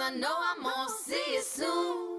I know I'm gonna see you soon.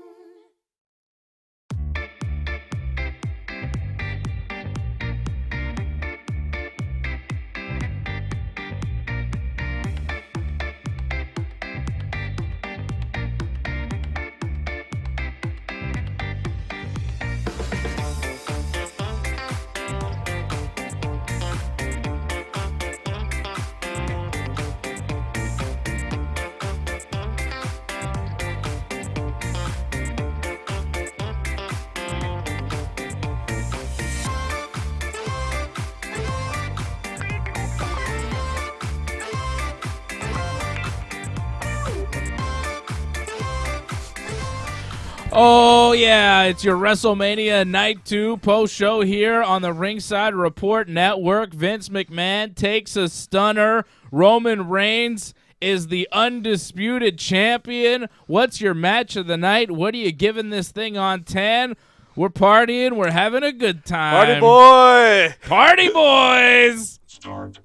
Oh, yeah, it's your WrestleMania Night 2 post-show here on the Ringside Report Network. Vince McMahon takes a stunner. Roman Reigns is the undisputed champion. What's your match of the night? What are you giving this thing on 10? We're partying. We're having a good time. Party boy! Party boys! Start.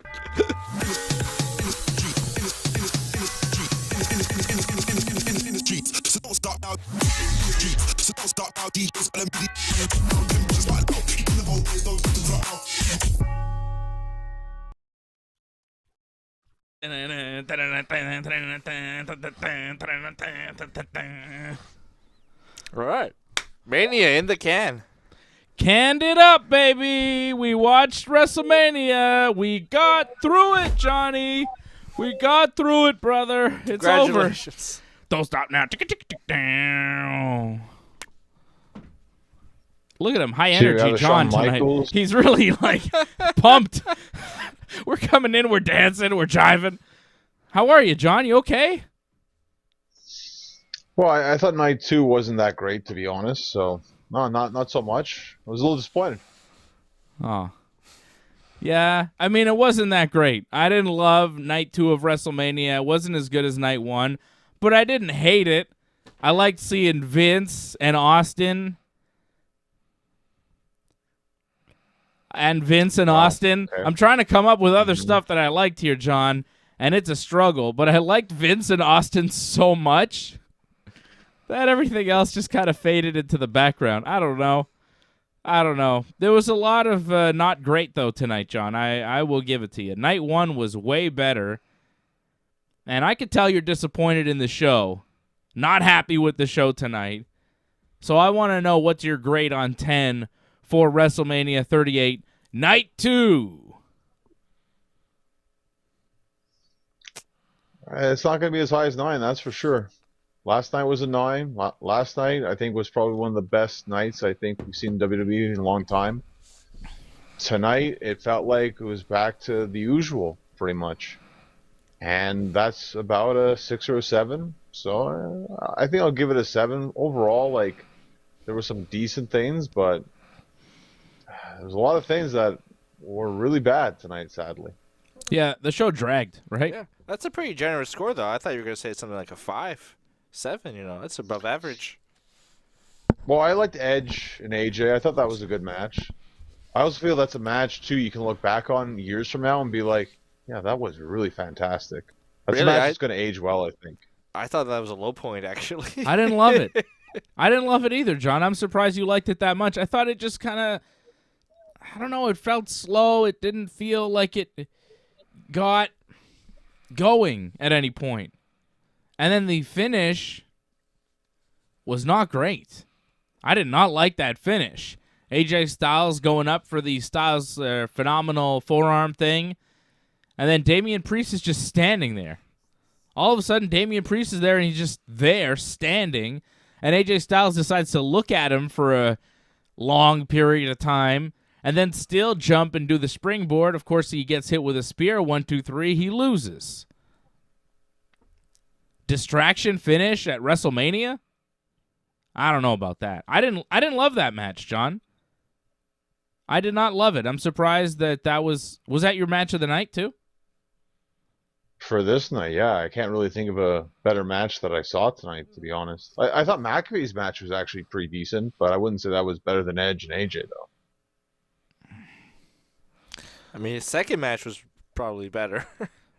All right. Mania in the can. Canned it up, baby. We watched WrestleMania. We got through it, Johnny. We got through it, brother. It's over. Congratulations. Don't stop now. Down. Look at him, high energy John tonight. Michaels. He's really like pumped. We're coming in, we're dancing, we're jiving. How are you, John? You okay? Well, I thought night 2 wasn't that great, to be honest. So no, not so much. I was a little disappointed. Oh. Yeah, I mean, it wasn't that great. I didn't love night 2 of WrestleMania. It wasn't as good as night 1, but I didn't hate it. I liked seeing Vince and Austin. Austin. Okay. I'm trying to come up with other stuff that I liked here, John, and it's a struggle. But I liked Vince and Austin so much that everything else just kind of faded into the background. I don't know. There was a lot of not great, though, tonight, John. I will give it to you. Night 1 was way better, and I could tell you're disappointed in the show. Not happy with the show tonight. So I want to know what's your grade on 10 for WrestleMania 38, Night 2. It's not going to be as high as 9, that's for sure. Last night was a 9. Last night, I think, was probably one of the best nights I think we've seen WWE in a long time. Tonight, it felt like it was back to the usual, pretty much. And that's about a 6 or a 7. So I think I'll give it a 7. Overall, like, there were some decent things, but there's a lot of things that were really bad tonight, sadly. Yeah, the show dragged, right? Yeah, that's a pretty generous score, though. I thought you were going to say something like a 5, 7, That's above average. Well, I liked Edge and AJ. I thought that was a good match. I also feel that's a match, too, you can look back on years from now and be like, yeah, that was really fantastic. That's a Really? match that's going to age well, I think. I thought that was a low point, actually. I didn't love it. I didn't love it either, John. I'm surprised you liked it that much. I thought it just kind of, I don't know, it felt slow. It didn't feel like it got going at any point. And then the finish was not great. I did not like that finish. AJ Styles going up for the Styles phenomenal forearm thing. And then Damian Priest is just standing there. All of a sudden, Damian Priest is there, and he's just there, standing. And AJ Styles decides to look at him for a long period of time, and then still jump and do the springboard. Of course, he gets hit with a spear. 1, 2, 3. He loses. Distraction finish at WrestleMania? I don't know about that. I didn't love that match, John. I did not love it. I'm surprised that was that your match of the night too? For this night, yeah, I can't really think of a better match that I saw tonight, to be honest. I thought McAfee's match was actually pretty decent, but I wouldn't say that was better than Edge and AJ, though. I mean, his second match was probably better.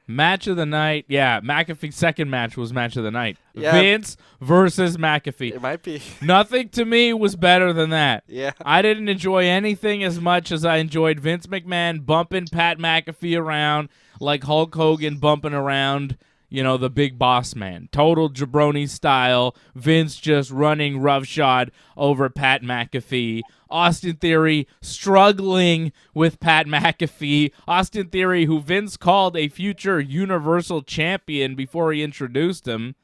Match of the night. Yeah, McAfee's second match was match of the night. Yeah. Vince versus McAfee. It might be. Nothing to me was better than that. Yeah. I didn't enjoy anything as much as I enjoyed Vince McMahon bumping Pat McAfee around like Hulk Hogan bumping around, the big boss man. Total jabroni style. Vince just running roughshod over Pat McAfee. Austin Theory struggling with Pat McAfee. Austin Theory, who Vince called a future Universal Champion before he introduced him.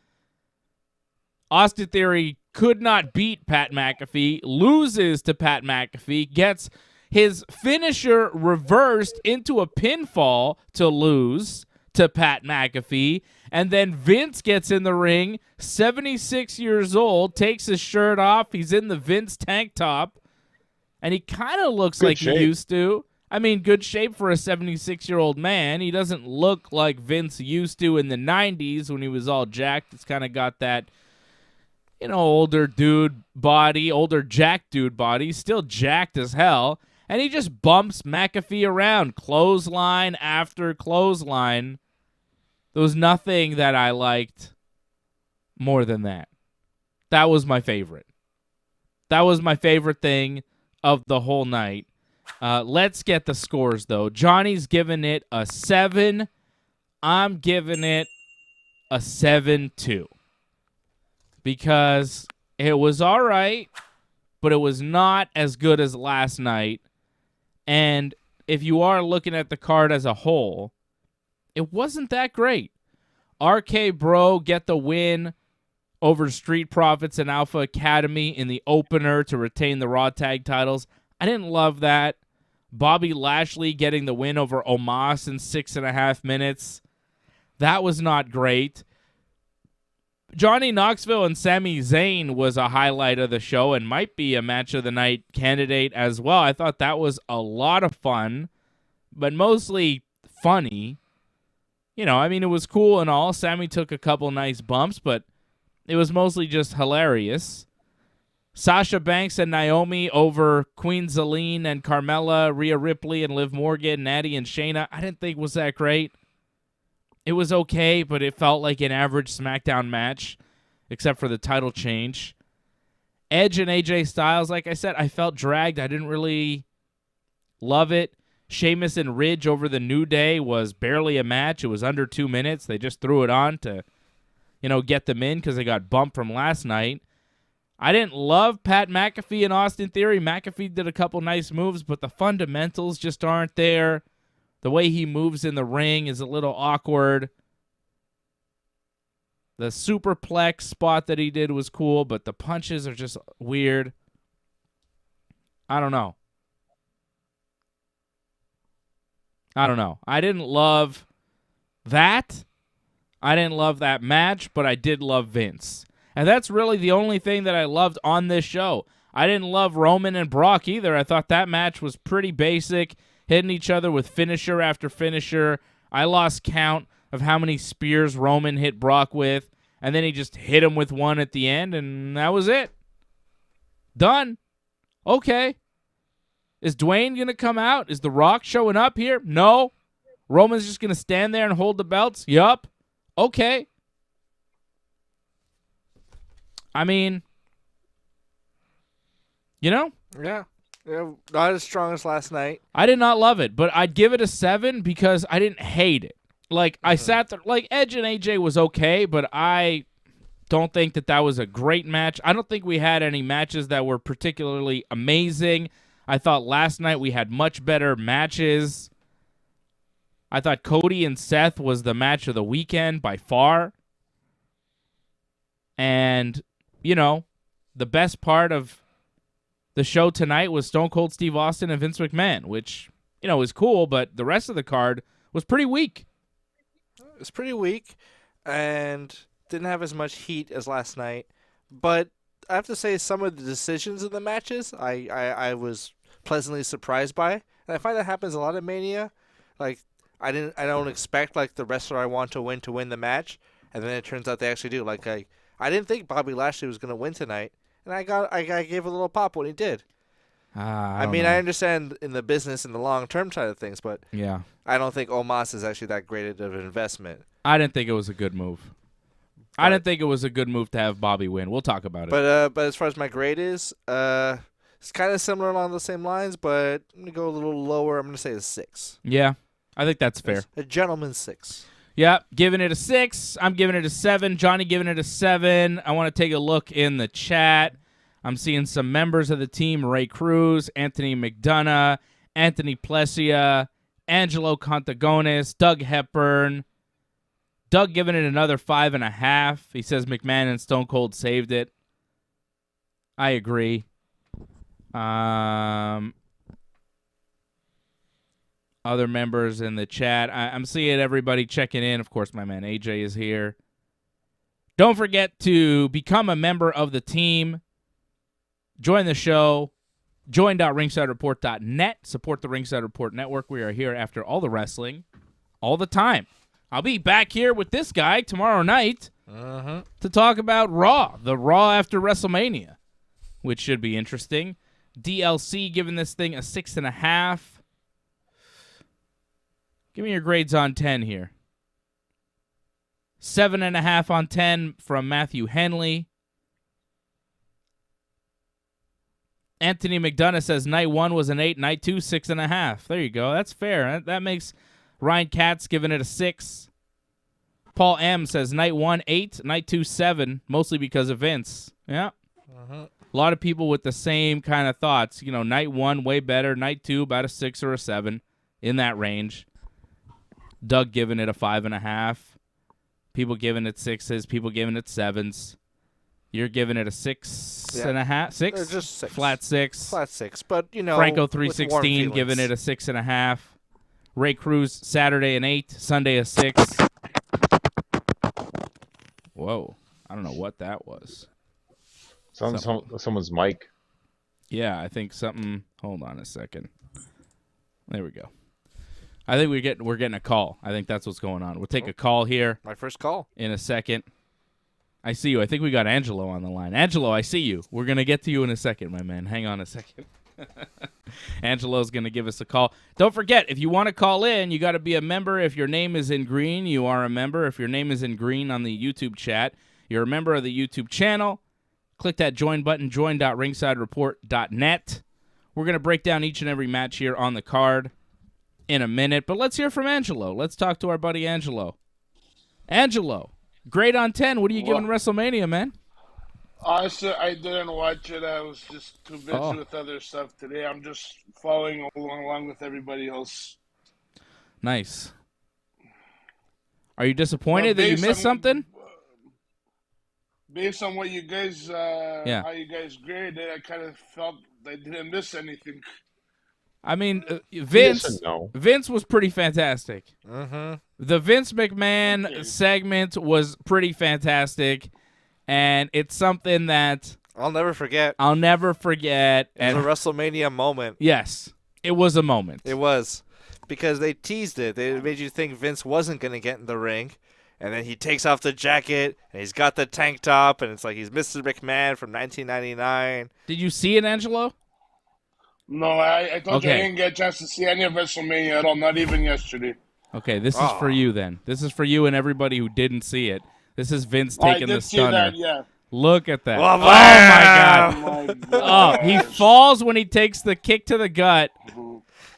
Austin Theory could not beat Pat McAfee, loses to Pat McAfee, gets his finisher reversed into a pinfall to lose to Pat McAfee, and then Vince gets in the ring, 76 years old, takes his shirt off, he's in the Vince tank top, and he kind of looks like he used to. I mean, good shape for a 76-year-old man. He doesn't look like Vince used to in the 90s when he was all jacked. It's kind of got that, older dude body, older jacked dude body. He's still jacked as hell. And he just bumps McAfee around, clothesline after clothesline. There was nothing that I liked more than that. That was my favorite. That was my favorite thing of the whole night. Let's get the scores, though. Johnny's giving it a 7. I'm giving it a 7-2. Because it was all right, but it was not as good as last night. And if you are looking at the card as a whole, it wasn't that great. RK Bro get the win over Street Profits and Alpha Academy in the opener to retain the Raw Tag titles. I didn't love that. Bobby Lashley getting the win over Omos in 6.5 minutes. That was not great. Johnny Knoxville and Sami Zayn was a highlight of the show and might be a match of the night candidate as well. I thought that was a lot of fun, but mostly funny. It was cool and all. Sami took a couple nice bumps, but it was mostly just hilarious. Sasha Banks and Naomi over Queen Zelina and Carmella, Rhea Ripley and Liv Morgan, Natty and Shayna. I didn't think was that great. It was okay, but it felt like an average SmackDown match, except for the title change. Edge and AJ Styles, like I said, I felt dragged. I didn't really love it. Sheamus and Ridge over the New Day was barely a match. It was under 2 minutes. They just threw it on to, get them in because they got bumped from last night. I didn't love Pat McAfee and Austin Theory. McAfee did a couple nice moves, but the fundamentals just aren't there. The way he moves in the ring is a little awkward. The superplex spot that he did was cool, but the punches are just weird. I don't know. I didn't love that. I didn't love that match, but I did love Vince. And that's really the only thing that I loved on this show. I didn't love Roman and Brock either. I thought that match was pretty basic, hitting each other with finisher after finisher. I lost count of how many spears Roman hit Brock with, and then he just hit him with one at the end, and that was it. Done. Okay. Is Dwayne going to come out? Is The Rock showing up here? No. Roman's just going to stand there and hold the belts? Yup. Okay. I mean, Yeah. Not as strong as last night. I did not love it, but I'd give it a 7 because I didn't hate it. I sat there, Edge and AJ was okay, but I don't think that was a great match. I don't think we had any matches that were particularly amazing. I thought last night we had much better matches. I thought Cody and Seth was the match of the weekend by far. And, the best part of the show tonight was Stone Cold Steve Austin and Vince McMahon, which, was cool, but the rest of the card was pretty weak. It was pretty weak and didn't have as much heat as last night. But I have to say some of the decisions of the matches I was pleasantly surprised by. And I find that happens a lot at Mania. I don't expect the wrestler I want to win the match, and then it turns out they actually do. I didn't think Bobby Lashley was going to win tonight, and I gave a little pop when he did. I mean, I understand in the business and the long-term side of things, but yeah, I don't think Omos is actually that great of an investment. I didn't think it was a good move. I didn't think it was a good move to have Bobby win. We'll talk about it. But as far as my grade is, it's kind of similar along the same lines, but I'm gonna go a little lower. I'm gonna say a 6. Yeah, I think that's fair. A gentleman's 6. Yeah, giving it a 6. I'm giving it a 7. Johnny giving it a 7. I want to take a look in the chat. I'm seeing some members of the team: Ray Cruz, Anthony McDonough, Anthony Plesia, Angelo Contagonis, Doug Hepburn. Doug giving it another 5.5. He says McMahon and Stone Cold saved it. I agree. Other members in the chat. I'm seeing everybody checking in. Of course, my man AJ is here. Don't forget to become a member of the team. Join the show. Join.ringsidereport.net. Support the Ringside Report Network. We are here after all the wrestling, all the time. I'll be back here with this guy tomorrow night to talk about Raw, the Raw after WrestleMania, which should be interesting. DLC giving this thing a 6.5. Give me your grades on 10 here. 7.5 on 10 from Matthew Henley. Anthony McDonough says night 1 was an 8, night 2, 6.5. There you go. That's fair. That makes Ryan Katz giving it a 6. Paul M says night 1, 8, night 2, 7, mostly because of Vince. Yeah. A lot of people with the same kind of thoughts. You know, night 1, way better. Night 2, about a 6 or a 7, in that range. Doug giving it a 5.5. People giving it 6s. People giving it 7s. You're giving it a 6.5? 6? Just 6. Flat 6. Flat 6, but, you know, Franco with warm 316 giving feelings. it a 6.5. Ray Cruz, Saturday an 8, Sunday a 6. Whoa. I don't know what that was. Someone's mic. Yeah, I think something. Hold on a second. There we go. I think we're getting a call. I think that's what's going on. We'll take a call here My first call. in a second. I see you. I think we got Angelo on the line. Angelo, I see you. We're going to get to you in a second, my man. Hang on a second. Angelo's going to give us a call. Don't forget, if you want to call in, you got to be a member. If your name is in green, you are a member. If your name is in green on the YouTube chat, you're a member of the YouTube channel. Click that join button, join.ringsidereport.net. We're going to break down each and every match here on the card in a minute, but let's hear from Angelo. Let's talk to our buddy Angelo. Angelo, grade on 10. What are you giving WrestleMania, man? Honestly, I didn't watch it. I was just too busy with other stuff today. I'm just following along with everybody else. Nice. Are you disappointed that you missed something? Based on what you guys, Yeah. how you guys graded, I kind of felt I didn't miss anything. I mean, Yes Vince and no. Vince was pretty fantastic. Mm-hmm. The Vince McMahon segment was pretty fantastic, and it's something that I'll never forget. I'll never forget. It was And a WrestleMania moment. yes, it was a moment. It was. Because they teased it. They made you think Vince wasn't going to get in the ring. And then he takes off the jacket, and he's got the tank top, and it's like he's Mr. McMahon from 1999. Did you see it, Angelo? No, I told you I Okay. didn't get a chance to see any of WrestleMania at all, not even yesterday. Okay, this is for you then. This is for you and everybody who didn't see it. This is Vince I taking the did see stunner. that, yeah. Look at that. Well, Oh, my God. Oh, my Oh, God. he falls when he takes the kick to the gut.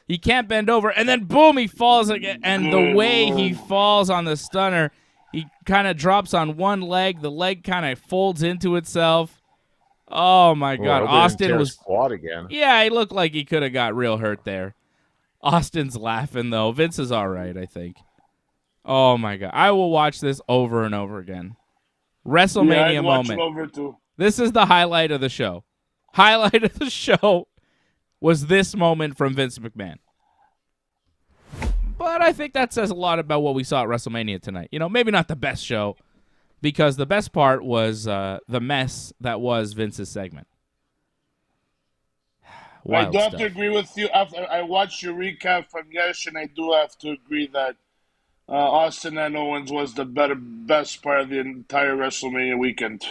He can't bend over, and then boom, he falls again. And the way he falls on the stunner, he kind of drops on one leg. The leg kind of folds into itself. Oh my God, Austin was quad again. Yeah, he looked like he could have got real hurt there. Austin's laughing though. Vince is all right, I think. Oh my God, I will watch this over and over again. WrestleMania I'd watch moment. it over too. This is the highlight of the show. Highlight of the show was this moment from Vince McMahon. But I think that says a lot about what we saw at WrestleMania tonight. You know, maybe not the best show, because the best part was the mess that was Vince's segment. I Wild do have stuff. to agree with you. After I watched your recap from yesterday, I do have to agree that Austin and Owens was the best part of the entire WrestleMania weekend.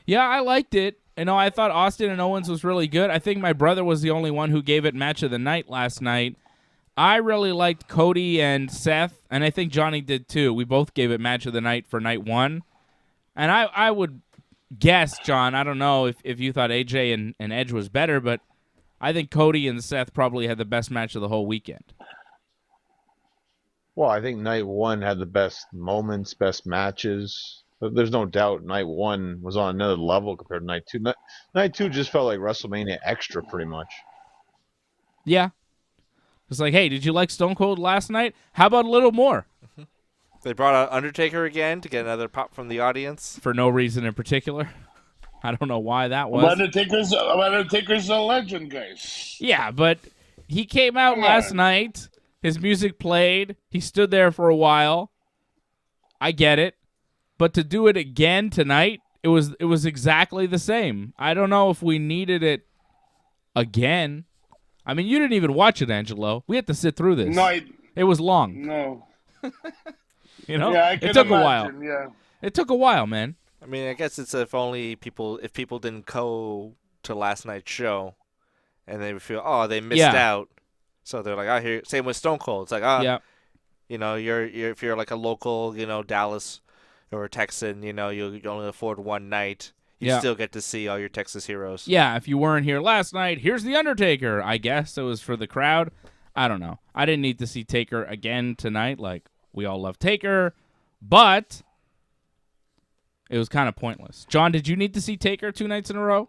Yeah, I liked it. I thought Austin and Owens was really good. I think my brother was the only one who gave it match of the night last night. I really liked Cody and Seth, and I think Johnny did too. We both gave it match of the night for night one. And I would guess, John, I don't know if you thought AJ and Edge was better, but I think Cody and Seth probably had the best match of the whole weekend. Well, I think night one had the best moments, best matches. But there's no doubt night one was on another level compared to night two. Night two just felt like WrestleMania extra pretty much. Yeah. It's like, hey, did you like Stone Cold last night? How about a little more? They brought out Undertaker again to get another pop from the audience. For no reason in particular. I don't know why that was. Undertaker's a legend, guys. Yeah, but he came out last night. His music played. He stood there for a while. I get it. But to do it again tonight, it was exactly the same. I don't know if we needed it again. I mean, you didn't even watch it, Angelo. We had to sit through this. No, it was long. No. Yeah, it took imagine, a while. Yeah. It took a while, man. I mean, I guess it's if people didn't go to last night's show, and they feel they missed out, so they're like, here. Same with Stone Cold. It's like you're if you're like a local, Dallas or a Texan, you only afford one night. You still get to see all your Texas heroes. Yeah, if you weren't here last night, here's The Undertaker. I guess it was for the crowd. I don't know. I didn't need to see Taker again tonight. Like, we all love Taker, but it was kind of pointless. John, did you need to see Taker 2 nights in a row?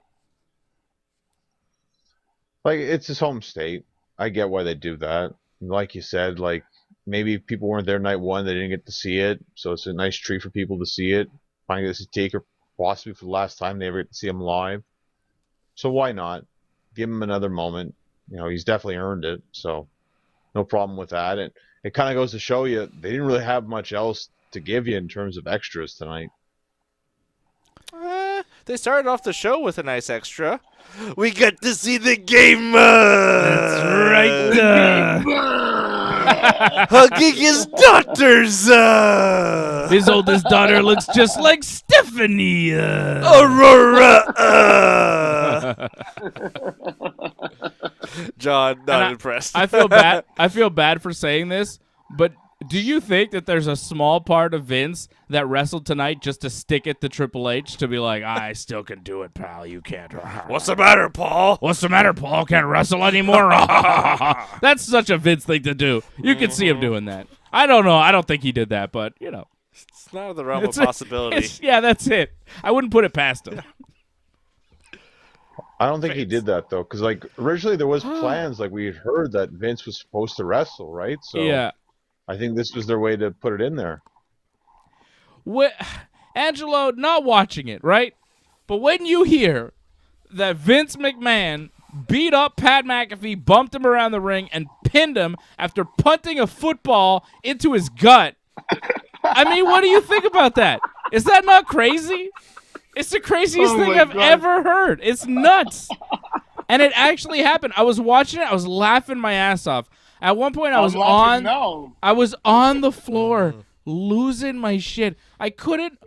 Like, it's his home state. I get why they do that. Like you said, like, maybe people weren't there night one, they didn't get to see it, so it's a nice treat for people to see it. Finally get to see Taker possibly for the last time they ever get to see him live. So why not? Give him another moment. He's definitely earned it, so no problem with that. And it kind of goes to show you they didn't really have much else to give you in terms of extras tonight. They started off the show with a nice extra. We got to see the game. That's right. Hugging his daughters. His oldest daughter looks just like Stephanie. Aurora. John, not impressed. I feel bad. I feel bad for saying this, but do you think that there's a small part of Vince that wrestled tonight just to stick it to Triple H to be like, I still can do it, pal. You can't. What's the matter, Paul? What's the matter, Paul? Can't wrestle anymore? That's such a Vince thing to do. You can see him doing that. I don't know. I don't think he did that, but, It's not in the realm of possibility. That's it. I wouldn't put it past him. I don't think he did that, though, because, like, originally there was plans, like, we had heard that Vince was supposed to wrestle, right? So yeah. I think this was their way to put it in there. Angelo, not watching it, right? But when you hear that Vince McMahon beat up Pat McAfee, bumped him around the ring, and pinned him after punting a football into his gut, I mean, what do you think about that? Is that not crazy? It's the craziest thing I've ever heard. It's nuts. And it actually happened. I was watching it. I was laughing my ass off. At one point, I was on the floor, losing my shit. I couldn't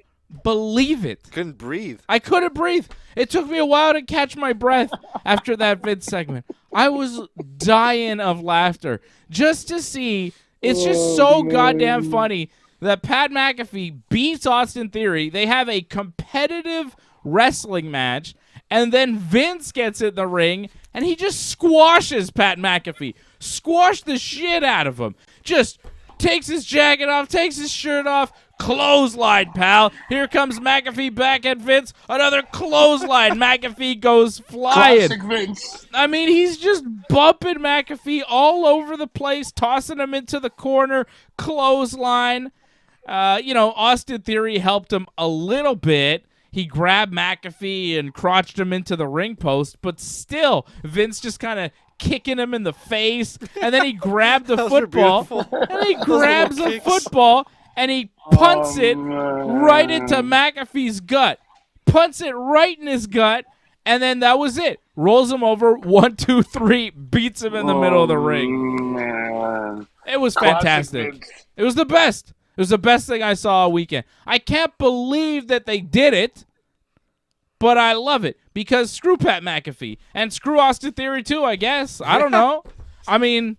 believe it. Couldn't breathe. I couldn't breathe. It took me a while to catch my breath after that Vince segment. I was dying of laughter just to see. It's just so goddamn funny that Pat McAfee beats Austin Theory. They have a competitive wrestling match, and then Vince gets in the ring, and he just squashes Pat McAfee. Squash the shit out of him. Just takes his jacket off, takes his shirt off, clothesline, pal. Here comes McAfee back at Vince. Another clothesline. McAfee goes flying. Classic Vince. I mean, he's just bumping McAfee all over the place, tossing him into the corner, clothesline. Austin Theory helped him a little bit. He grabbed McAfee and crotched him into the ring post, but still, Vince just kind of kicking him in the face, and then he grabbed the football, and he grabs the football, and he punts it right into McAfee's gut. Punts it right in his gut, and then that was it. Rolls him over, 1, 2, 3, beats him in the middle of the ring. Man. It was fantastic. It was the best. It was the best thing I saw all weekend. I can't believe that they did it, but I love it because screw Pat McAfee and screw Austin Theory too, I guess. I don't know. I mean,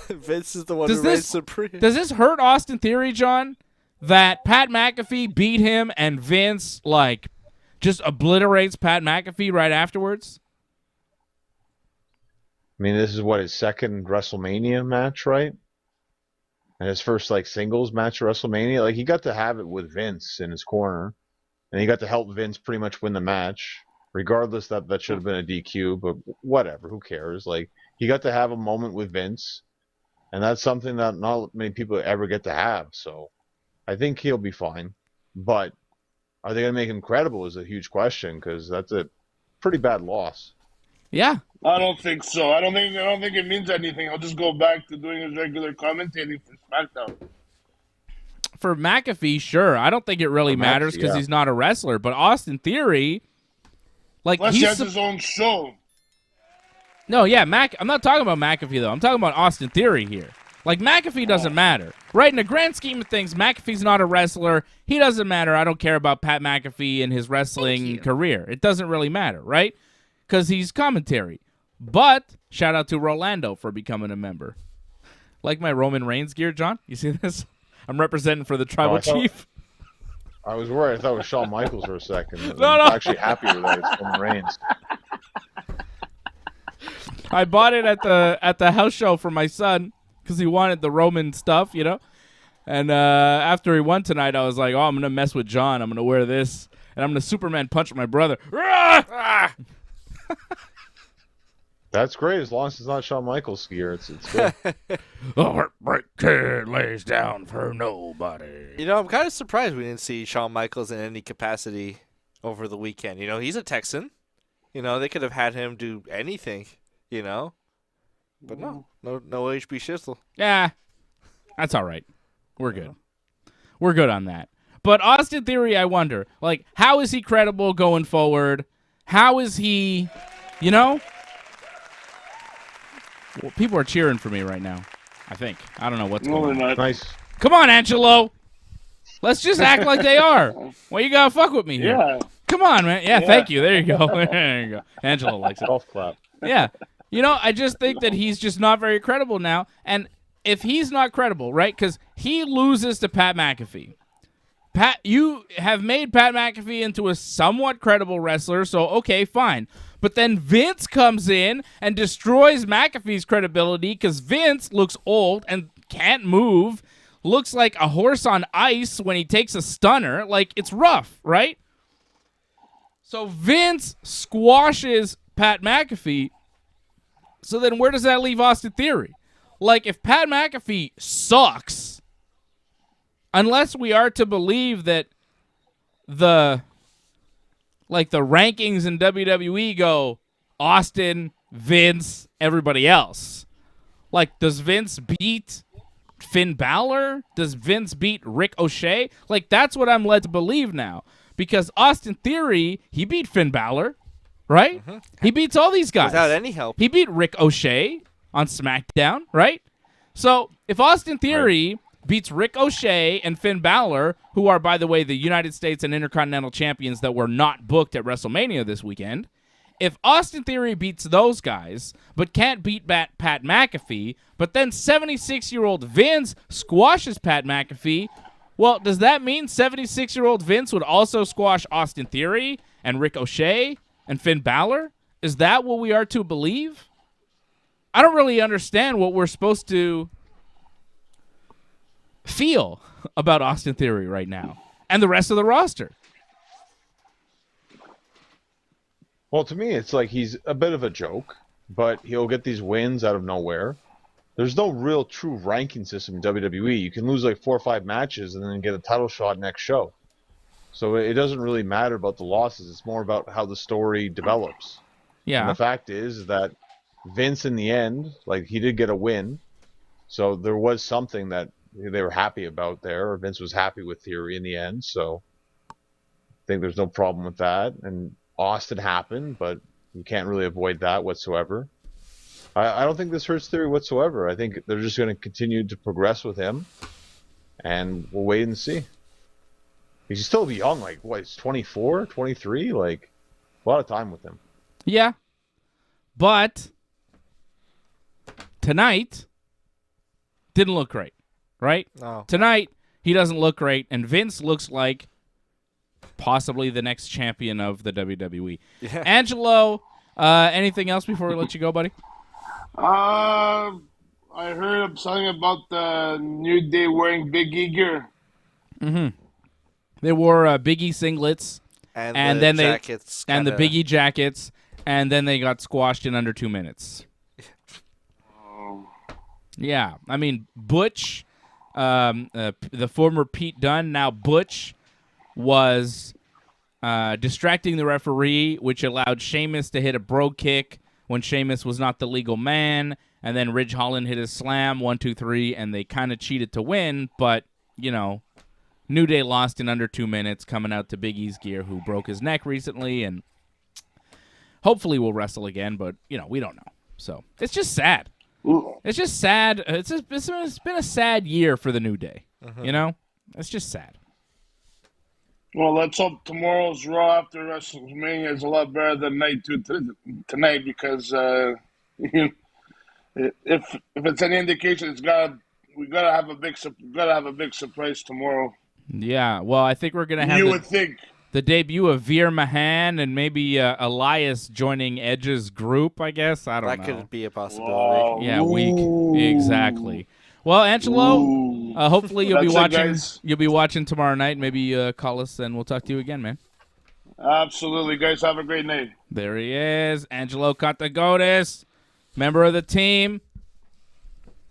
Vince is the one who reigns supreme. does this hurt Austin Theory, John, that Pat McAfee beat him and Vince, like, just obliterates Pat McAfee right afterwards? I mean, this is what, his second WrestleMania match, right? And his first, like, singles match at WrestleMania. Like, he got to have it with Vince in his corner. And he got to help Vince pretty much win the match. Regardless, that should have been a DQ, but whatever, who cares? Like, he got to have a moment with Vince. And that's something that not many people ever get to have. So I think he'll be fine. But are they going to make him credible is a huge question, because that's a pretty bad loss. Yeah. I don't think so. I don't think it means anything. I'll just go back to doing his regular commentating for SmackDown. For McAfee, sure. I don't think it really matters because he's not a wrestler. But Austin Theory, like, Plus, he has his own show. No, yeah, I'm not talking about McAfee, though. I'm talking about Austin Theory here. Like, McAfee doesn't matter. Right, in the grand scheme of things, McAfee's not a wrestler. He doesn't matter. I don't care about Pat McAfee and his wrestling career. It doesn't really matter, right? Because he's commentary. But shout out to Rolando for becoming a member. Like my Roman Reigns gear, John? You see this? I'm representing for the tribal chief. I was worried. I thought it was Shawn Michaels for a second. No. I'm actually happy with that. It's Roman Reigns. I bought it at the house show for my son because he wanted the Roman stuff, you know? And after he won tonight, I was like, oh, I'm going to mess with John. I'm going to wear this. And I'm going to Superman punch my brother. That's great, as long as it's not Shawn Michaels gear. It's good. The heartbreak kid lays down for nobody. You know, I'm kind of surprised we didn't see Shawn Michaels in any capacity over the weekend. You know, he's a Texan. You know, they could have had him do anything, you know. But no HB Schisel. Yeah, that's all right. We're good. We're good on that. But Austin Theory, I wonder, like, how is he credible going forward? How is he, you know? Well, people are cheering for me right now, I think. I don't know what's going on. Nice. Come on, Angelo. Let's just act like they are. Well, you got to fuck with me here. Yeah. Come on, man. Yeah, thank you. There you go. There you go. Angelo likes it. Golf clap. Yeah. You know, I just think that he's just not very credible now. And if he's not credible, right, because he loses to Pat McAfee. You have made Pat McAfee into a somewhat credible wrestler, so okay, fine. But then Vince comes in and destroys McAfee's credibility because Vince looks old and can't move, looks like a horse on ice when he takes a stunner. Like, it's rough, right? So Vince squashes Pat McAfee. So then where does that leave Austin Theory? Like, if Pat McAfee sucks, unless we are to believe that the rankings in WWE go Austin, Vince, everybody else. Like, does Vince beat Finn Balor? Does Vince beat Rick O'Shea? Like, that's what I'm led to believe now. Because Austin Theory, he beat Finn Balor, right? Mm-hmm. He beats all these guys. Without any help. He beat Rick O'Shea on SmackDown, right? So, if Austin Theory beats Rick O'Shea and Finn Balor, who are, by the way, the United States and Intercontinental Champions that were not booked at WrestleMania this weekend, if Austin Theory beats those guys, but can't beat Pat McAfee, but then 76-year-old Vince squashes Pat McAfee, well, does that mean 76-year-old Vince would also squash Austin Theory and Rick O'Shea and Finn Balor? Is that what we are to believe? I don't really understand what we're supposed to feel about Austin Theory right now and the rest of the roster. Well, to me, it's like he's a bit of a joke, but he'll get these wins out of nowhere. There's no real true ranking system in WWE. You can lose like 4 or 5 matches and then get a title shot next show. So it doesn't really matter about the losses. It's more about how the story develops. Yeah. And the fact is that Vince, in the end, like, he did get a win. So there was something that they were happy about there, or Vince was happy with Theory in the end. So I think there's no problem with that. And Austin happened, but you can't really avoid that whatsoever. I don't think this hurts Theory whatsoever. I think they're just going to continue to progress with him, and we'll wait and see. He's still young, like, what, he's 24, 23? Like, a lot of time with him. Yeah. But tonight didn't look great, right? No. Tonight, he doesn't look great, and Vince looks like possibly the next champion of the WWE. Yeah. Angelo, anything else before we let you go, buddy? I heard something about the New Day wearing Big E gear. They wore Big E singlets And then jackets and the kinda- Big E jackets, and then they got squashed in under 2 minutes. Yeah, I mean, Butch, the former Pete Dunne, now Butch, was distracting the referee, which allowed Sheamus to hit a bro kick when Sheamus was not the legal man, and then Ridge Holland hit his slam, 1, 2, 3, and they kind of cheated to win, but, you know, New Day lost in under 2 minutes, coming out to Big E's gear, who broke his neck recently, and hopefully will wrestle again, but, you know, we don't know. So, it's just sad. It's just sad. It's been a sad year for the New Day. You know? It's just sad. Well, let's hope tomorrow's Raw after WrestleMania is a lot better than night two tonight, because if it's any indication, we gotta have a big surprise tomorrow. Yeah, well, I think we're going to have You would think. the debut of Veer Mahan and maybe Elias joining Edge's group, I guess. I don't That know. could be a possibility. Yeah, weak. Exactly. Well, Angelo, hopefully you'll be That's it, watching. guys. You'll be watching tomorrow night. Maybe call us and we'll talk to you again, man. Absolutely, guys. Have a great night. There he is, Angelo Katagodis, member of the team.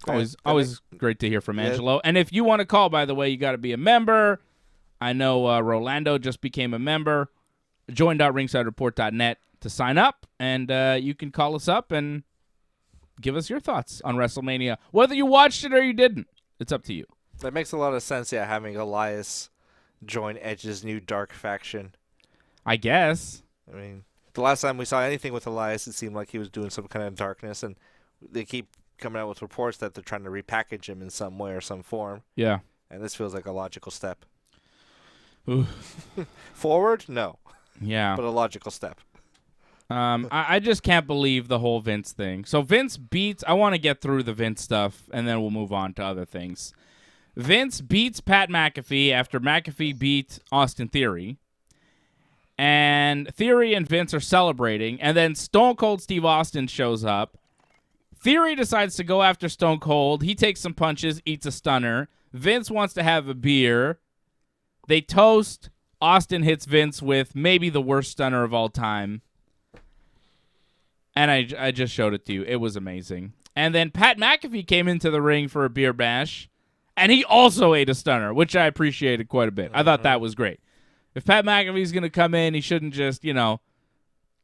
Always great to hear from Angelo. And if you want to call, by the way, you got to be a member. I know Rolando just became a member. Join.ringsidereport.net to sign up, and you can call us up and give us your thoughts on WrestleMania, whether you watched it or you didn't. It's up to you. That makes a lot of sense, yeah, having Elias join Edge's new dark faction. I guess. I mean, the last time we saw anything with Elias, it seemed like he was doing some kind of darkness, and they keep coming out with reports that they're trying to repackage him in some way or some form, Yeah. and this feels like a logical step. Ooh. Forward? No, Yeah. but a logical step. I just can't believe the whole Vince thing. So Vince beats... I want to get through the Vince stuff, and then we'll move on to other things. Vince beats Pat McAfee after McAfee beat Austin Theory. And Theory and Vince are celebrating, and then Stone Cold Steve Austin shows up. Theory decides to go after Stone Cold. He takes some punches, eats a stunner. Vince wants to have a beer. They toast. Austin hits Vince with maybe the worst stunner of all time. And I just showed it to you. It was amazing. And then Pat McAfee came into the ring for a beer bash, and he also ate a stunner, which I appreciated quite a bit. I thought that was great. If Pat McAfee's going to come in, he shouldn't just,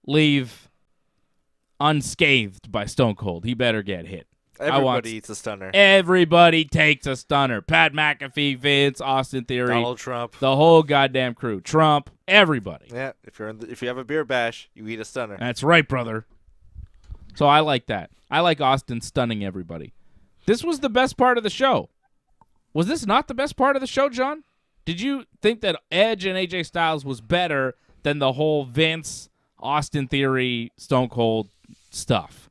leave unscathed by Stone Cold. He better get hit. Everybody eats a stunner. Everybody takes a stunner. Pat McAfee, Vince, Austin Theory, Donald Trump. the whole goddamn crew. Trump, everybody. Yeah, if you have a beer bash, you eat a stunner. That's right, brother. So I like that. I like Austin stunning everybody. This was the best part of the show. Was this not the best part of the show, John? Did you think that Edge and AJ Styles was better than the whole Vince, Austin Theory, Stone Cold stuff?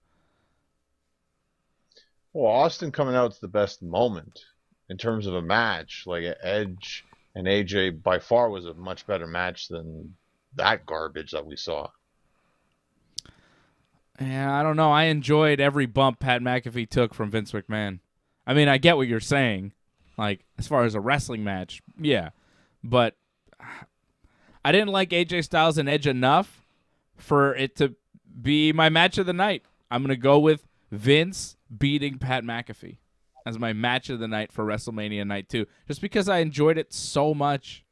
Well, Austin coming out is the best moment in terms of a match. Like Edge and AJ by far was a much better match than that garbage that we saw. Yeah, I don't know. I enjoyed every bump Pat McAfee took from Vince McMahon. I mean, I get what you're saying. Like, as far as a wrestling match, yeah. But I didn't like AJ Styles and Edge enough for it to be my match of the night. I'm going to go with Vince beating Pat McAfee as my match of the night for WrestleMania Night 2, just because I enjoyed it so much.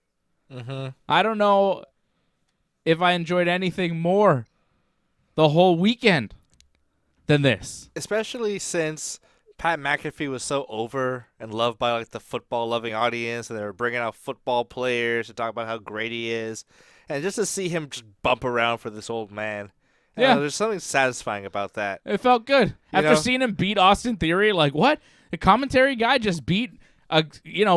I don't know if I enjoyed anything more the whole weekend than this. Especially since Pat McAfee was so over and loved by the football-loving audience, and they were bringing out football players to talk about how great he is, and just to see him just bump around for this old man. Yeah. There's something satisfying about that. It felt good. After know? seeing him beat Austin Theory, like, what? The commentary guy just beat a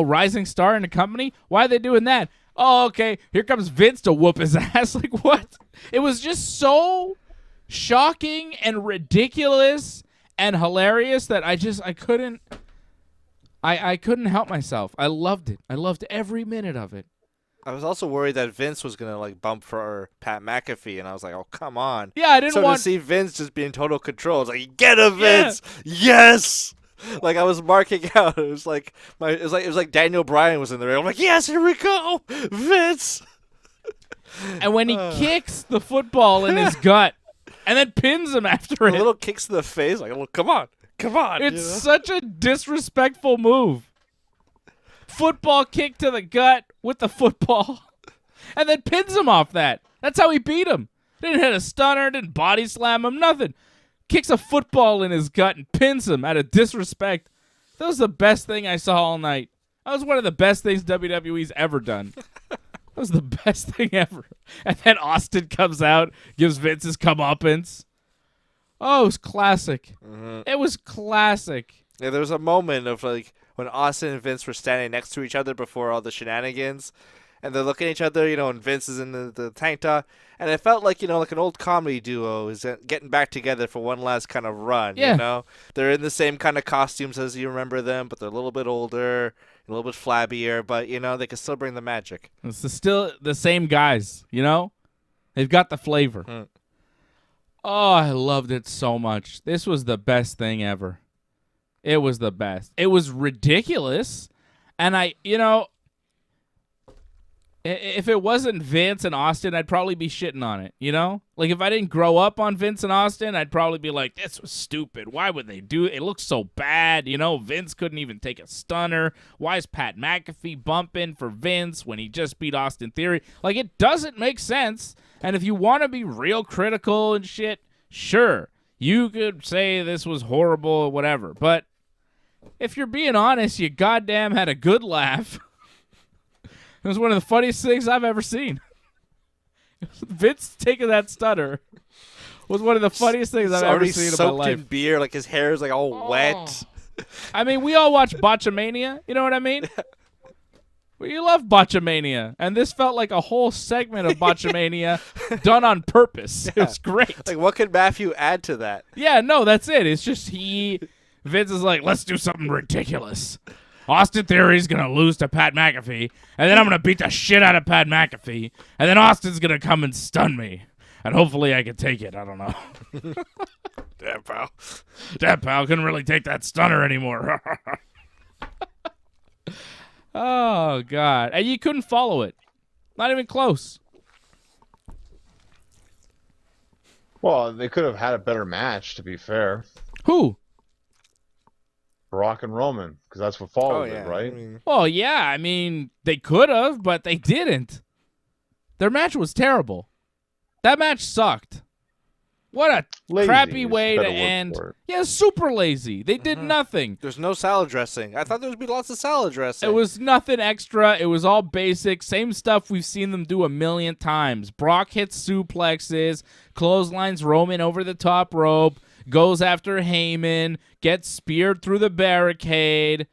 rising star in the company? Why are they doing that? Oh, okay. Here comes Vince to whoop his ass. Like, what? It was just so shocking and ridiculous and hilarious that I couldn't help myself. I loved it. I loved every minute of it. I was also worried that Vince was gonna like bump for Pat McAfee, and I was like, "Oh, come on!" Yeah, I didn't want to see Vince just be in total control. I was like, "Get him, Vince! Yes!" Like I was marking out. It was like it was like Daniel Bryan was in the ring. I'm like, "Yes, here we go, Vince!" And when he kicks the football in his gut, and then pins him after it, little kicks to the face, like, "Oh, come on!" It's such a disrespectful move. Football kick to the gut with the football, and then pins him off that. That's how he beat him. Didn't hit a stunner, didn't body slam him, nothing. Kicks a football in his gut and pins him out of disrespect. That was the best thing I saw all night. That was one of the best things WWE's ever done. That was the best thing ever. And then Austin comes out, gives Vince his comeuppance. Oh, it was classic. Mm-hmm. It was classic. Yeah, there was a moment of like when Austin and Vince were standing next to each other before all the shenanigans, and they're looking at each other, and Vince is in the tank top, and it felt like, like an old comedy duo is getting back together for one last kind of run, Yeah. They're in the same kind of costumes as you remember them, but they're a little bit older, a little bit flabbier, but, they can still bring the magic. It's still the same guys, They've got the flavor. Mm. Oh, I loved it so much. This was the best thing ever. It was the best. It was ridiculous. And if it wasn't Vince and Austin, I'd probably be shitting on it, Like, if I didn't grow up on Vince and Austin, I'd probably be like, this was stupid. Why would they do it? It looks so bad, Vince couldn't even take a stunner. Why is Pat McAfee bumping for Vince when he just beat Austin Theory? Like, it doesn't make sense. And if you want to be real critical and shit, sure, you could say this was horrible or whatever. But if you're being honest, you goddamn had a good laugh. It was one of the funniest things I've ever seen. Vince taking that stunner was one of the funniest things I've ever seen in my life. Soaked in beer, like his hair is like all wet. I mean, we all watch Botchamania. You know what I mean? We love Botchamania, and this felt like a whole segment of Botchamania done on purpose. Yeah. It was great. Like, what could Matthew add to that? Yeah, no, that's it. It's just Vince is like, let's do something ridiculous. Austin Theory's going to lose to Pat McAfee, and then I'm going to beat the shit out of Pat McAfee, and then Austin's going to come and stun me, and hopefully I can take it. I don't know. Damn, pal. Damn, pal. Couldn't really take that stunner anymore. Oh, God. And you couldn't follow it. Not even close. Well, they could have had a better match, to be fair. Who? Brock and Roman, because that's what followed it, right? Well, yeah. I mean, they could have, but they didn't. Their match was terrible. That match sucked. What a crappy way to end. Yeah, super lazy. They did nothing. There's no salad dressing. I thought there would be lots of salad dressing. It was nothing extra. It was all basic. Same stuff we've seen them do a million times. Brock hits suplexes, clotheslines Roman over the top rope, goes after Heyman, gets speared through the barricade.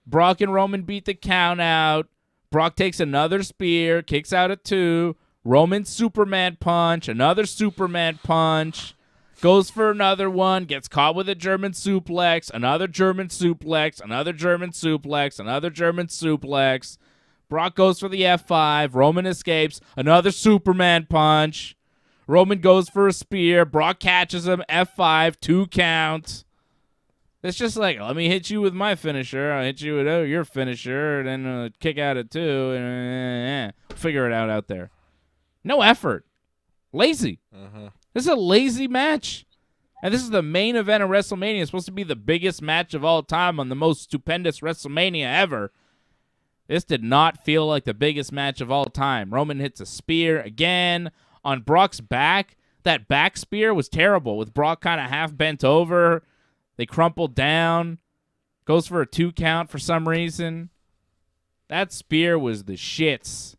Brock and Roman beat the count out. Brock takes another spear, kicks out at 2. Roman Superman punch, another Superman punch, goes for another one, gets caught with a German suplex, another German suplex, another German suplex, another German suplex. Brock goes for the F5, Roman escapes, another Superman punch. Roman goes for a spear, Brock catches him, F5, 2 count. It's just like, let me hit you with my finisher, I'll hit you with your finisher, and then kick out at 2, and figure it out there. No effort. Lazy. This is a lazy match. And this is the main event of WrestleMania. It's supposed to be the biggest match of all time on the most stupendous WrestleMania ever. This did not feel like the biggest match of all time. Roman hits a spear again on Brock's back. That back spear was terrible with Brock kind of half bent over. They crumpled down. Goes for a 2 count for some reason. That spear was the shits.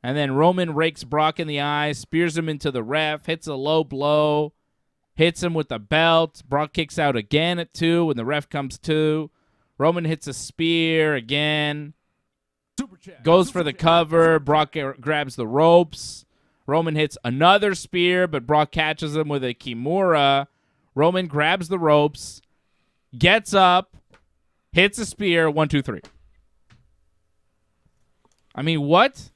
And then Roman rakes Brock in the eyes, spears him into the ref, hits a low blow, hits him with the belt. Brock kicks out again at 2 when the ref comes to. Roman hits a spear again. Goes for the cover. Brock grabs the ropes. Roman hits another spear, but Brock catches him with a Kimura. Roman grabs the ropes, gets up, hits a spear. 1, 2, 3. I mean, what?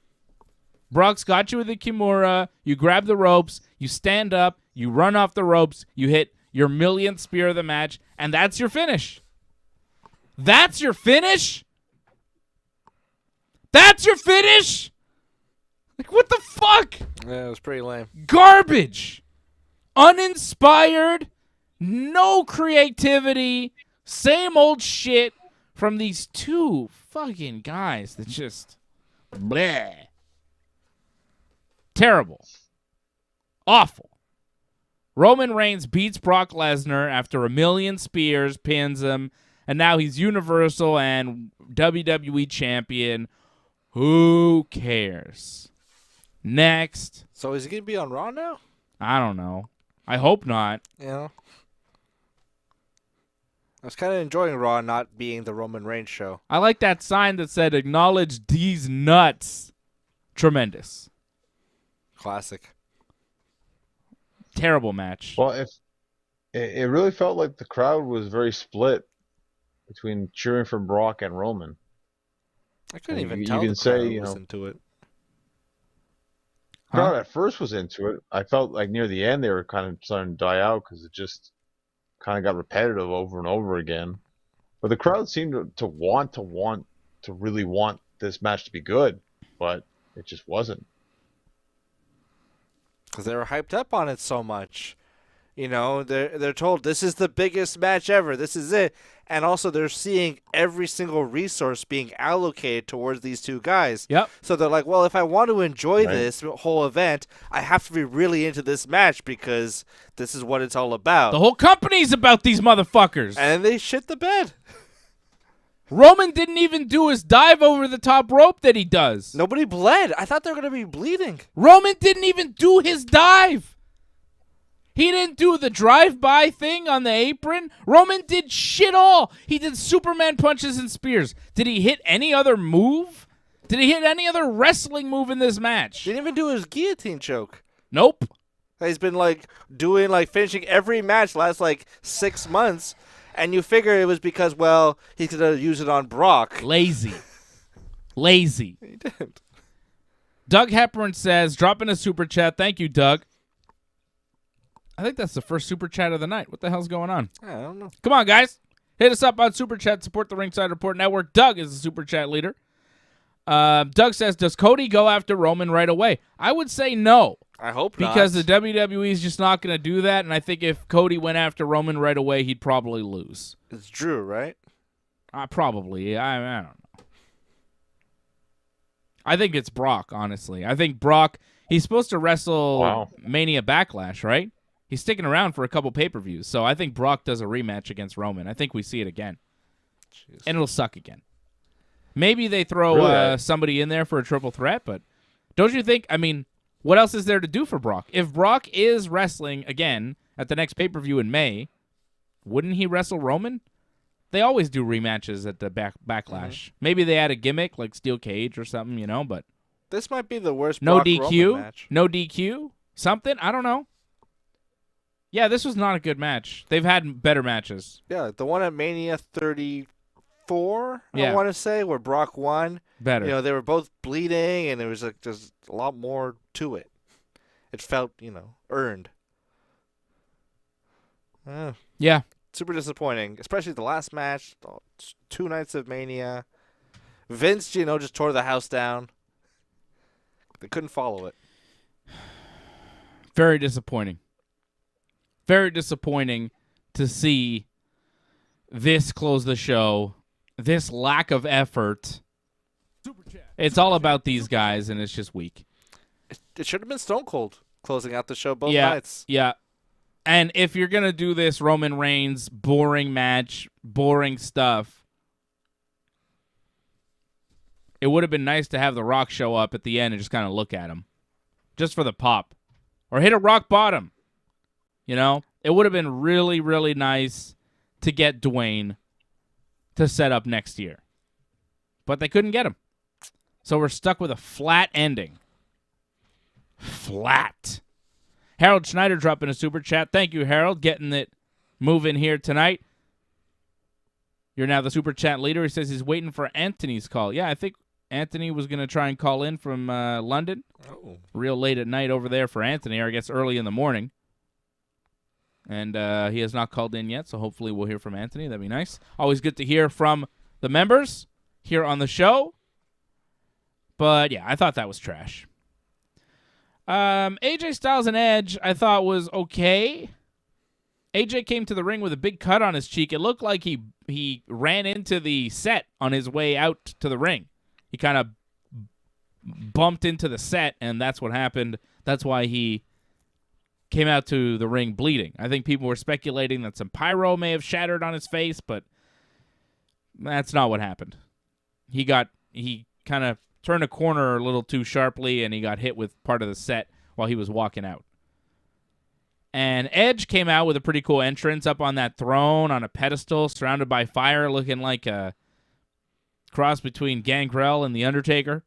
Brock's got you with the Kimura. You grab the ropes. You stand up. You run off the ropes. You hit your millionth spear of the match, and that's your finish. That's your finish? That's your finish? Like, what the fuck? Yeah, it was pretty lame. Garbage. Uninspired. No creativity. Same old shit from these two fucking guys that just bleh. Terrible. Awful. Roman Reigns beats Brock Lesnar after a million spears, pins him, and now he's Universal and WWE Champion. Who cares? Next. So is he going to be on Raw now? I don't know. I hope not. You know? I was kind of enjoying Raw not being the Roman Reigns show. I like that sign that said, "Acknowledge these nuts." Tremendous. Classic. Terrible match. Well, if it really felt like the crowd was very split between cheering for Brock and Roman. I couldn't even You tell can the say, crowd you was know, into it. Crowd at first was into it. I felt like near the end they were kind of starting to die out because it just kind of got repetitive over and over again. But the crowd seemed to really want this match to be good, but it just wasn't. Because they were hyped up on it so much. You know, they're told this is the biggest match ever. This is it. And also they're seeing every single resource being allocated towards these two guys. Yep. So they're like, well, if I want to enjoy Right. this whole event, I have to be really into this match because this is what it's all about. The whole company's about these motherfuckers. And they shit the bed. Roman didn't even do his dive over the top rope that he does. Nobody bled. I thought they were going to be bleeding. Roman didn't even do his dive. He didn't do the drive-by thing on the apron. Roman did shit all. He did Superman punches and spears. Did he hit any other move? Did he hit any other wrestling move in this match? Didn't even do his guillotine choke. Nope. He's been finishing every match last 6 months, and you figure it was because, well, he's gonna use it on Brock. Lazy. Lazy. He didn't. Doug Hepburn says, drop in a super chat. Thank you, Doug. I think that's the first super chat of the night. What the hell's going on? I don't know. Come on, guys. Hit us up on Super Chat. Support the Ringside Report Network. Doug is the Super Chat leader. Doug says, does Cody go after Roman right away? I would say no. I hope not. Because the WWE is just not going to do that, and I think if Cody went after Roman right away, he'd probably lose. It's Drew, right? Probably. I don't know. I think it's Brock, honestly. I think Brock, he's supposed to wrestle Mania Backlash, right? He's sticking around for a couple pay-per-views, so I think Brock does a rematch against Roman. I think we see it again. Jeez. And it'll suck again. Maybe they throw somebody in there for a triple threat, but don't you think, I mean, what else is there to do for Brock? If Brock is wrestling again at the next pay-per-view in May, wouldn't he wrestle Roman? They always do rematches at the Backlash. Mm-hmm. Maybe they add a gimmick like steel cage or something, you know, but This might be the worst no Brock DQ, Roman match. no DQ, something, I don't know. Yeah, this was not a good match. They've had better matches. Yeah, the one at Mania 34, Yeah. I want to say, where Brock won. Better. You know, they were both bleeding, and there was just a lot more to it. It felt, earned. Yeah. Super disappointing, especially the last match, 2 nights of Mania. Vince, just tore the house down. They couldn't follow it. Very disappointing. Very disappointing to see this close the show, this lack of effort. It's all about these guys, and it's just weak. It should have been Stone Cold closing out the show both Yeah, nights. yeah. And if you're going to do this Roman Reigns boring match, boring stuff, it would have been nice to have The Rock show up at the end and just kind of look at him. Just for the pop. Or hit a rock bottom. You know? It would have been really, really nice to get Dwayne to set up next year. But they couldn't get him. So we're stuck with a flat ending. Flat. Harold Schneider dropping a super chat. Thank you, Harold, getting it moving here tonight. You're now the super chat leader. He says he's waiting for Anthony's call. Yeah, I think Anthony was going to try and call in from London. Oh. Real late at night over there for Anthony, or I guess early in the morning. And he has not called in yet, so hopefully we'll hear from Anthony. That'd be nice. Always good to hear from the members here on the show. But, yeah, I thought that was trash. AJ Styles and Edge I thought was okay. AJ came to the ring with a big cut on his cheek. It looked like he ran into the set on his way out to the ring. He kind of bumped into the set, and that's what happened. That's why he came out to the ring bleeding. I think people were speculating that some pyro may have shattered on his face, but that's not what happened. He kind of turned a corner a little too sharply, and he got hit with part of the set while he was walking out. And Edge came out with a pretty cool entrance up on that throne on a pedestal surrounded by fire, looking like a cross between Gangrel and The Undertaker.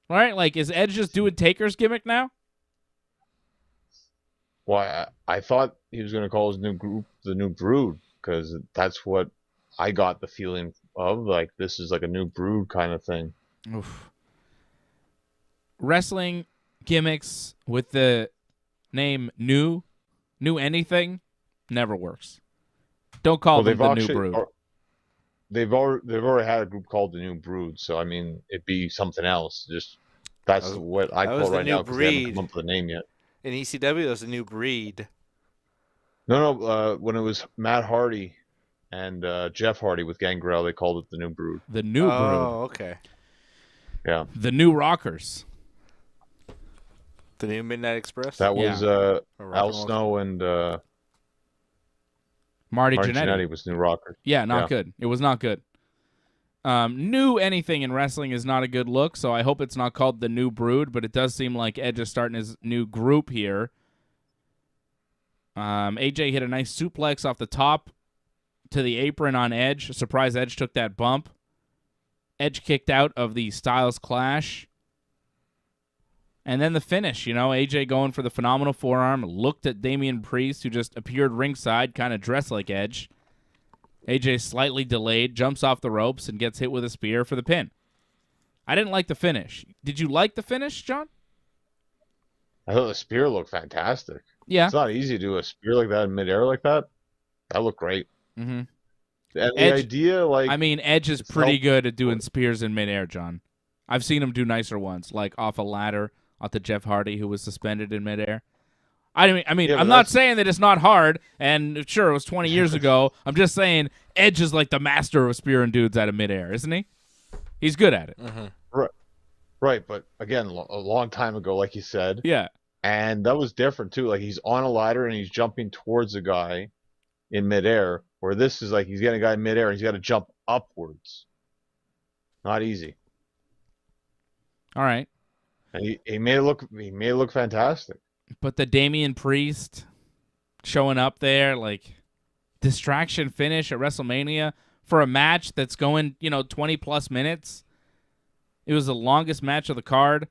All right, like, is Edge just doing Taker's gimmick now? Well, I thought he was going to call his new group the New Brood, because that's what I got the feeling of. Like, this is like a new Brood kind of thing. Oof. Wrestling gimmicks with the name new anything never works. Don't call them the New Brood. They've already had a group called the New Brood, so I mean it'd be something else. Just that's what I call right now because they haven't come up with a name yet. In ECW, there's a new breed. No, when it was Matt Hardy and Jeff Hardy with Gangrel, they called it the New Brood. The New Brood. Oh, okay. Yeah. The New Rockers. The new Midnight Express? That was Al Snow and Marty Jannetty Jannetty was New Rockers. Yeah, not good. It was not good. New anything in wrestling is not a good look, so I hope it's not called the New Brood, but it does seem like Edge is starting his new group here. AJ hit a nice suplex off the top to the apron on Edge. Surprise Edge took that bump. Edge kicked out of the Styles Clash. And then the finish, AJ going for the phenomenal forearm, looked at Damian Priest, who just appeared ringside, kind of dressed like Edge. AJ slightly delayed, jumps off the ropes, and gets hit with a spear for the pin. I didn't like the finish. Did you like the finish, John? I thought the spear looked fantastic. Yeah. It's not easy to do a spear like that in midair like that. That looked great. Mm-hmm. And Edge, the idea, Edge is pretty good at doing spears in midair, John. I've seen him do nicer ones, like off a ladder, off the Jeff Hardy, who was suspended in midair. I'm not saying that it's not hard, and sure, it was 20 years ago. I'm just saying Edge is like the master of spearing dudes out of midair, isn't he? He's good at it. Mm-hmm. Right, but again, a long time ago, like you said. Yeah. And that was different, too. Like, he's on a ladder, and he's jumping towards a guy in midair, where this is like he's getting a guy in midair, and he's got to jump upwards. Not easy. All right. And he made it look fantastic. But the Damian Priest showing up there, like, distraction finish at WrestleMania for a match that's going, 20-plus minutes. It was the longest match of the card.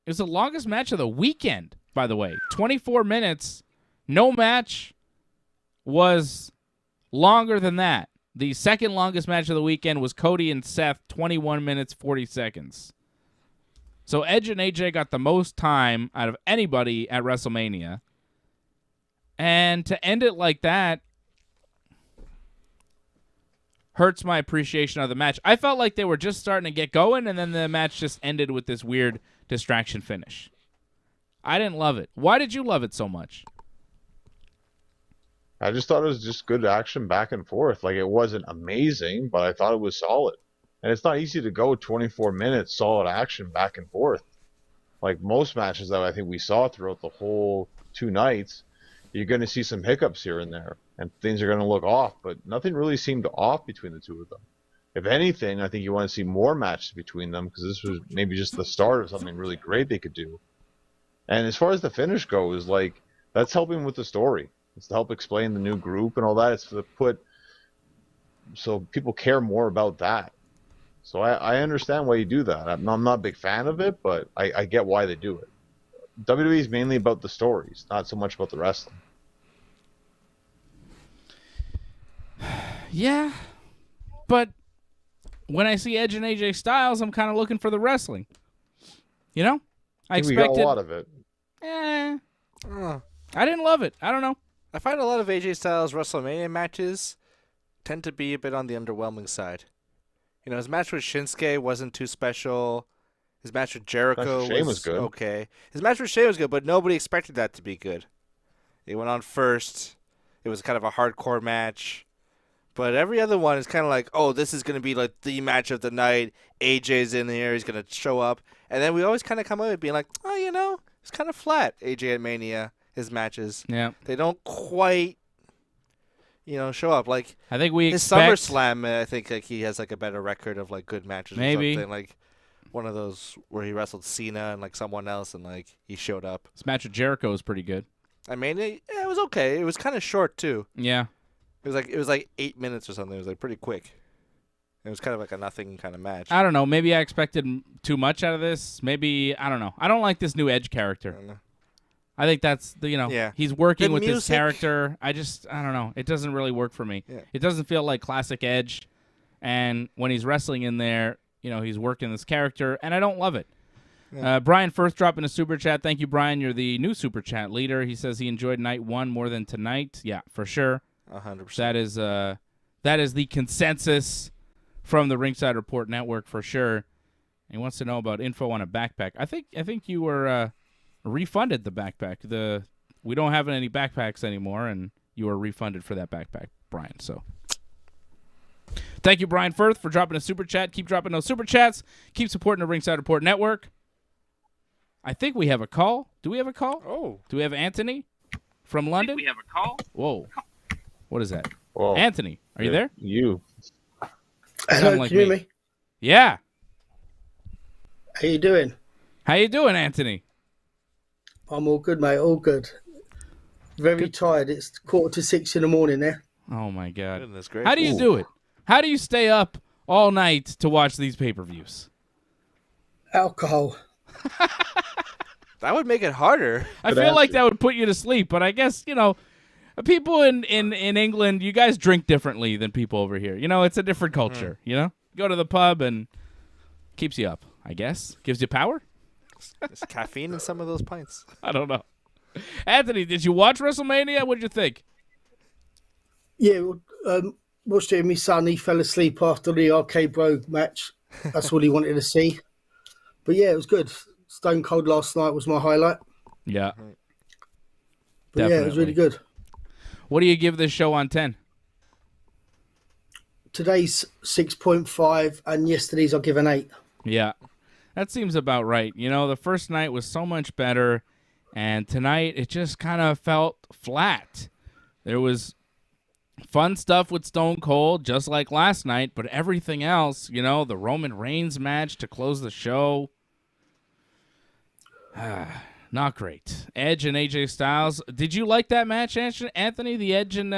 It was the longest match of the weekend, by the way. 24 minutes. No match was longer than that. The second longest match of the weekend was Cody and Seth, 21 minutes, 40 seconds. So Edge and AJ got the most time out of anybody at WrestleMania. And to end it like that hurts my appreciation of the match. I felt like they were just starting to get going, and then the match just ended with this weird distraction finish. I didn't love it. Why did you love it so much? I just thought it was just good action back and forth. Like, it wasn't amazing, but I thought it was solid. And it's not easy to go 24 minutes solid action back and forth. Like most matches that I think we saw throughout the whole 2 nights, you're going to see some hiccups here and there, and things are going to look off, but nothing really seemed off between the two of them. If anything, I think you want to see more matches between them, because this was maybe just the start of something really great they could do. And as far as the finish goes, like, that's helping with the story. It's to help explain the new group and all that. It's to put so people care more about that. So I understand why you do that. I'm not a big fan of it, but I get why they do it. WWE is mainly about the stories, not so much about the wrestling. Yeah, but when I see Edge and AJ Styles, I'm kind of looking for the wrestling. You know, I think we got expected a lot of it. I didn't love it. I don't know. I find a lot of AJ Styles WrestleMania matches tend to be a bit on the underwhelming side. You know, his match with Shinsuke wasn't too special. His match with Jericho was good. Okay. His match with Shane was good, but nobody expected that to be good. It went on first. It was kind of a hardcore match. But every other one is kind of like, oh, this is going to be like the match of the night. AJ's in here. He's going to show up. And then we always kind of come away being like, oh, you know, it's kind of flat, AJ at Mania, his matches. Yeah. They don't quite, you know, show up. Like, I think we his expect SummerSlam, I think like he has like a better record of like good matches Maybe. or something. Like one of those where he wrestled Cena and like someone else and like he showed up. this match with Jericho was pretty good. I mean, it was okay. It was kind of short too. Yeah. It was like 8 minutes or something. It was like pretty quick. It was kind of like a nothing kind of match. I don't know. Maybe I expected too much out of this. Maybe, I don't know. I don't like this new Edge character. I don't know. I think that's, Yeah. he's working The with his music- character. I don't know. It doesn't really work for me. Yeah. It doesn't feel like classic Edge. And when he's wrestling in there, he's working this character, and I don't love it. Yeah. Brian Firth dropping a super chat. Thank you, Brian. You're the new super chat leader. He says he enjoyed night one more than tonight. Yeah, for sure. 100%. That is the consensus from the Ringside Report Network for sure. He wants to know about info on a backpack. I think you were refunded the backpack. We don't have any backpacks anymore, and you were refunded for that backpack, Brian. So thank you, Brian Firth, for dropping a super chat. Keep dropping those super chats. Keep supporting the Ringside Report Network. I think we have a call. Do we have a call? Oh. Do we have Anthony from London? We have a call. Whoa. What is that? Whoa. Anthony, are you there? You. Sound Hello, like can you hear me. me? Yeah. How you doing? How you doing, Anthony? I'm all good, mate. All good. Very tired. It's 5:45 in the morning there. Oh, my God. Goodness gracious. How do you do it? How do you stay up all night to watch these pay-per-views? Alcohol. That would make it harder. I Good feel like answer. that would put you to sleep, but I guess, people in England, you guys drink differently than people over here. It's a different culture, Go to the pub and keeps you up, I guess. Gives you power? There's caffeine in some of those pints. I don't know. Anthony, did you watch WrestleMania? What did you think? Yeah, watched it with my son. He fell asleep after the Arcade Bro match. That's all he wanted to see. But yeah, it was good. Stone Cold last night was my highlight. Yeah. But yeah, it was really good. What do you give this show on 10? Today's 6.5 and yesterday's I'll give an 8. Yeah. That seems about right. The first night was so much better, and tonight it just kind of felt flat. There was fun stuff with Stone Cold, just like last night, but everything else, the Roman Reigns match to close the show, not great. Edge and AJ Styles. Did you like that match, Anthony, the Edge and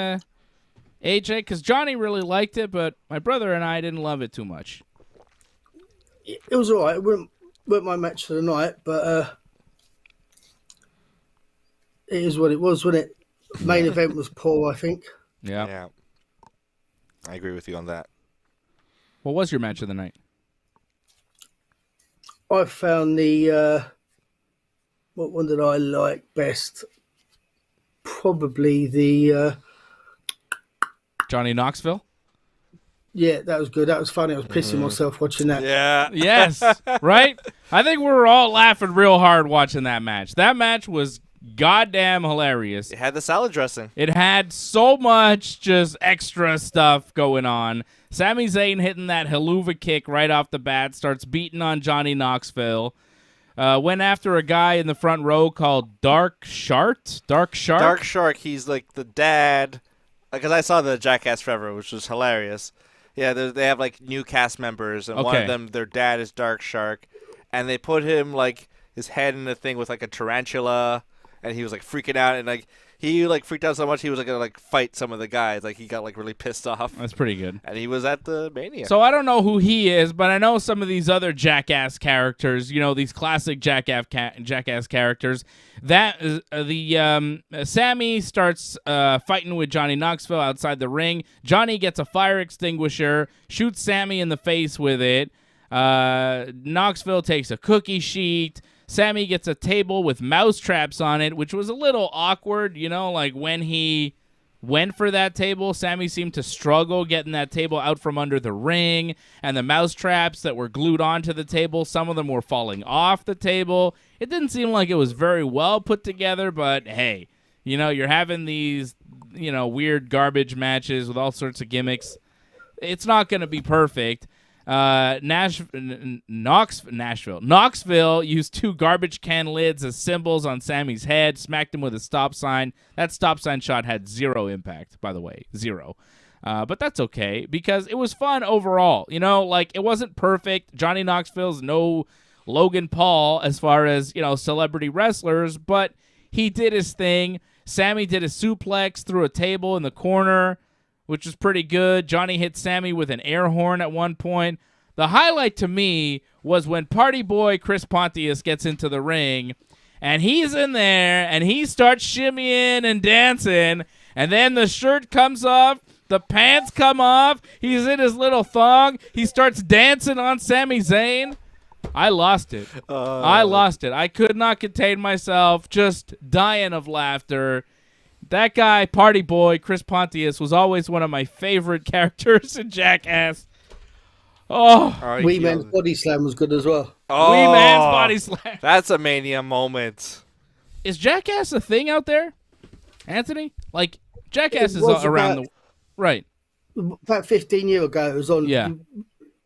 AJ? Because Johnny really liked it, but my brother and I didn't love it too much. It was all right. It weren't my match for the night, but it is what it was, wasn't it? Main event was poor, I think. Yeah. Yeah. I agree with you on that. What was your match of the night? I found the what one did I like best? Probably the Johnny Knoxville? yeah, that was good. That was funny. I was pissing myself watching that. Yeah. Yes, right? I think we were all laughing real hard watching that match. That match was goddamn hilarious. It had the salad dressing. It had so much just extra stuff going on. Sami Zayn hitting that haluva kick right off the bat, starts beating on Johnny Knoxville. Went after a guy in the front row called Dark Shark. Dark Shark, he's like the dad. Because I saw the Jackass Forever, which was hilarious. Yeah, they have like new cast members, and one Okay. of them, their dad is Dark Shark. And they put him like his head in a thing with like a tarantula, and he was like freaking out, and like he like freaked out so much he was like gonna like fight some of the guys. Like he got like really pissed off. That's pretty good. And he was at the Mania. So I don't know who he is, but I know some of these other Jackass characters. You know, these classic Jackass characters. That is, Sammy starts fighting with Johnny Knoxville outside the ring. Johnny gets a fire extinguisher, shoots Sammy in the face with it. Knoxville takes a cookie sheet. Sammy gets a table with mouse traps on it, which was a little awkward, you know, like when he went for that table, Sammy seemed to struggle getting that table out from under the ring, and the mouse traps that were glued onto the table, some of them were falling off the table. It didn't seem like it was very well put together, but hey, you know, you're having these, you know, weird garbage matches with all sorts of gimmicks. It's not going to be perfect. Knoxville used 2 garbage can lids as symbols on Sammy's head, smacked him with a stop sign. That stop sign shot had 0 impact, by the way, 0. But that's okay because it was fun overall. You know, like it wasn't perfect. Johnny Knoxville's no Logan Paul as far as, you know, celebrity wrestlers, but he did his thing. Sammy did a suplex through a table in the corner, which was pretty good. Johnny hit Sammy with an air horn at one point. The highlight to me was when Party Boy Chris Pontius gets into the ring, and he's in there, and he starts shimmying and dancing, and then the shirt comes off, the pants come off, he's in his little thong, he starts dancing on Sami Zayn. I lost it. I could not contain myself, just dying of laughter. That guy, Party Boy, Chris Pontius, was always one of my favorite characters in Jackass. Oh, Wee Man's Body Slam was good as well. Oh, Wee Man's Body Slam. That's a Mania moment. Is Jackass a thing out there, Anthony? Like, Jackass is around the... Right. About 15 years ago, it was on... Yeah.